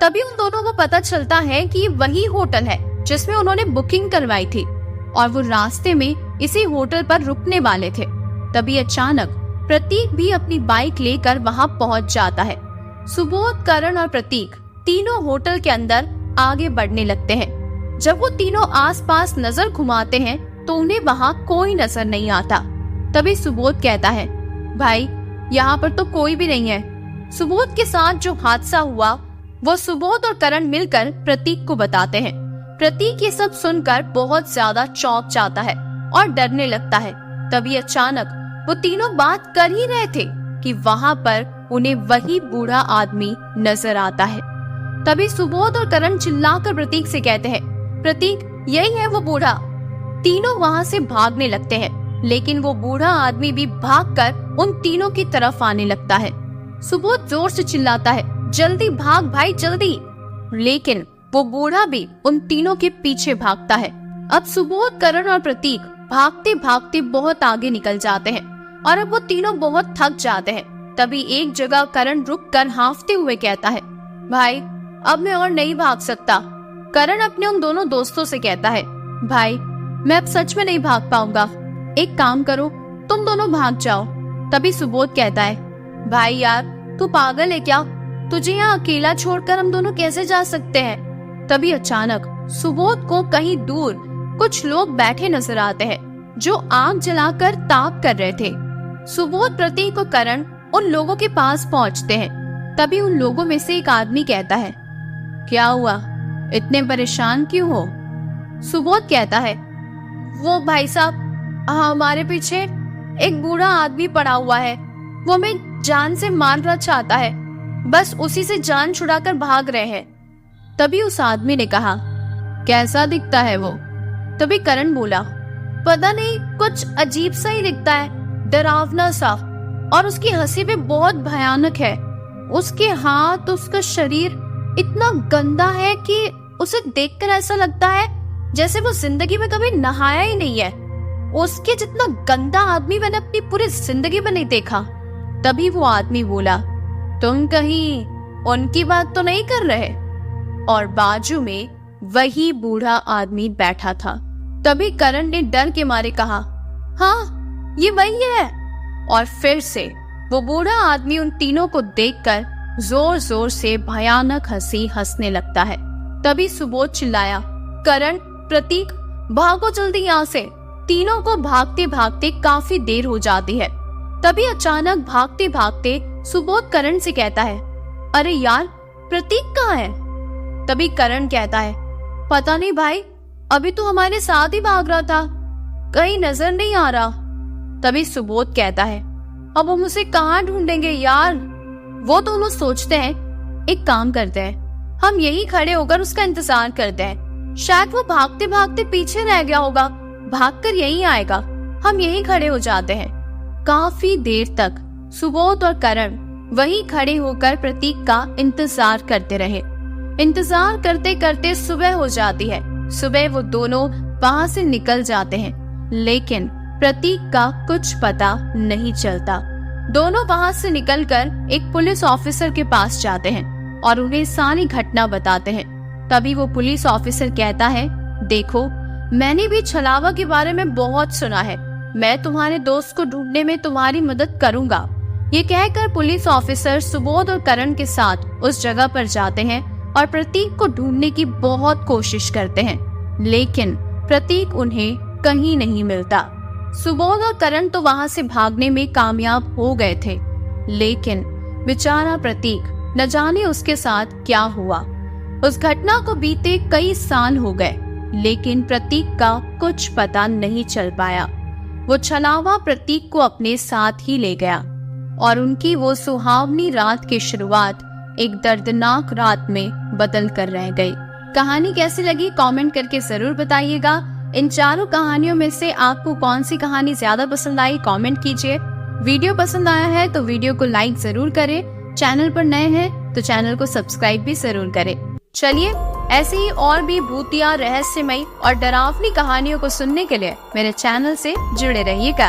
तभी उन दोनों को पता चलता है कि ये वही होटल है जिसमें उन्होंने बुकिंग करवाई थी और वो रास्ते में इसी होटल पर रुकने वाले थे। तभी अचानक प्रतीक भी अपनी बाइक लेकर वहाँ पहुँच जाता है। सुबोध, करण और प्रतीक तीनों होटल के अंदर आगे बढ़ने लगते हैं। जब वो तीनों आसपास नजर घुमाते हैं तो उन्हें वहाँ कोई नजर नहीं आता। तभी सुबोध कहता है, भाई, यहाँ पर तो कोई भी नहीं है। सुबोध के साथ जो हादसा हुआ वो सुबोध और करण मिलकर प्रतीक को बताते हैं। प्रतीक ये सब सुनकर बहुत ज्यादा चौंक जाता है और डरने लगता है। तभी अचानक वो तीनों बात कर ही रहे थे कि वहाँ पर उन्हें वही बूढ़ा आदमी नजर आता है। तभी सुबोध और करण चिल्लाकर प्रतीक से कहते हैं, प्रतीक, यही है वो बूढ़ा। तीनों वहाँ से भागने लगते हैं, लेकिन वो बूढ़ा आदमी भी भागकर उन तीनों की तरफ आने लगता है। सुबोध जोर से चिल्लाता है, जल्दी भाग भाई, जल्दी। लेकिन वो बूढ़ा भी उन तीनों के पीछे भागता है। अब सुबोध, करण और प्रतीक भागते भागते बहुत आगे निकल जाते हैं और अब वो तीनों बहुत थक जाते हैं। तभी एक जगह करण रुककर हांफते हुए कहता है, भाई, अब मैं और नहीं भाग सकता। करण अपने उन दोनों दोस्तों से कहता है, भाई, मैं अब सच में नहीं भाग पाऊंगा, एक काम करो, तुम दोनों भाग जाओ। तभी सुबोध कहता है, भाई यार, तू पागल है क्या? तुझे यहाँ अकेला छोड़कर हम दोनों कैसे जा सकते हैं? तभी अचानक सुबोध को कहीं दूर कुछ लोग बैठे नजर आते हैं जो आग जलाकर ताप कर रहे थे। सुबोध, प्रतीक और करण उन लोगों के पास पहुंचते हैं। तभी उन लोगों में से एक आदमी कहता है, क्या हुआ, इतने परेशान क्यों हो? सुबोध कहता है, वो भाई साहब, हमारे पीछे एक बूढ़ा आदमी पड़ा हुआ है, वो हमें जान से मारना चाहता है, बस उसी से जान छुड़ाकर भाग रहे हैं। तभी उस आदमी ने कहा, कैसा दिखता है वो? तभी करण बोला, पता नहीं, कुछ अजीब सा ही दिखता है, डरावना सा, और उसकी हंसी भी बहुत भयानक है। उसके हाथ, उसका शरीर इतना गंदा है कि उसे देखकर ऐसा लगता है जैसे वो जिंदगी में कभी नहाया ही नहीं है। उसके जितना गंदा आदमी मैंने अपनी पूरी जिंदगी में नहीं देखा। तभी वो आदमी बोला, तुम कहीं उनकी बात तो नहीं कर रहे? और बाजू में वही बूढ़ा आदमी बैठा था। तभी करण ने डर के मारे कहा, हाँ, ये वही है। और फिर से वो बूढ़ा आदमी उन तीनों को देखकर जोर जोर से भयानक हंसी हंसने लगता है। तभी सुबोध चिल्लाया, करण, प्रतीक, भागो जल्दी यहाँ से। तीनों को भागते भागते काफी देर हो जाती है। तभी अचानक भागते भागते सुबोध करण से कहता है, अरे यार, प्रतीक कहाँ है? तभी करण कहता है, पता नहीं भाई, अभी तो हमारे साथ ही भाग रहा था, कहीं नजर नहीं आ रहा। तभी सुबोध कहता है, अब हम उसे कहाँ ढूंढेंगे यार? वो दोनों सोचते हैं, एक काम करते हैं, हम यही खड़े होकर उसका इंतजार करते हैं, शायद वो भागते भागते पीछे रह गया होगा, भागकर यहीं आएगा। हम यहीं खड़े हो जाते हैं। काफी देर तक सुबोध और करण वहीं खड़े होकर प्रतीक का इंतजार करते रहे। इंतजार करते करते सुबह हो जाती है। सुबह वो दोनों वहां से निकल जाते हैं, लेकिन प्रतीक का कुछ पता नहीं चलता। दोनों वहां से निकलकर एक पुलिस ऑफिसर के पास जाते हैं और उन्हें सारी घटना बताते हैं। तभी वो पुलिस ऑफिसर कहता है, देखो, मैंने भी छलावा के बारे में बहुत सुना है, मैं तुम्हारे दोस्त को ढूंढने में तुम्हारी मदद करूंगा। ये कहकर पुलिस ऑफिसर सुबोध और करण के साथ उस जगह पर जाते हैं और प्रतीक को ढूंढने की बहुत कोशिश करते हैं, लेकिन प्रतीक उन्हें कहीं नहीं मिलता। सुबोध और करण तो वहां से भागने में कामयाब हो गए थे, लेकिन बेचारा प्रतीक, न जाने उसके साथ क्या हुआ। उस घटना को बीते कई साल हो गए, लेकिन प्रतीक का कुछ पता नहीं चल पाया। वो छलावा प्रतीक को अपने साथ ही ले गया और उनकी वो सुहावनी रात की शुरुआत एक दर्दनाक रात में बदल कर रह गई। कहानी कैसी लगी कमेंट करके जरूर बताइएगा। इन चारों कहानियों में से आपको कौन सी कहानी ज्यादा पसंद आई कमेंट कीजिए। वीडियो पसंद आया है तो वीडियो को लाइक जरूर करें। चैनल पर नए हैं तो चैनल को सब्सक्राइब भी जरूर करें। चलिए, ऐसे ही और भी भूतिया, रहस्यमयी और डरावनी कहानियों को सुनने के लिए मेरे चैनल से जुड़े रहिएगा।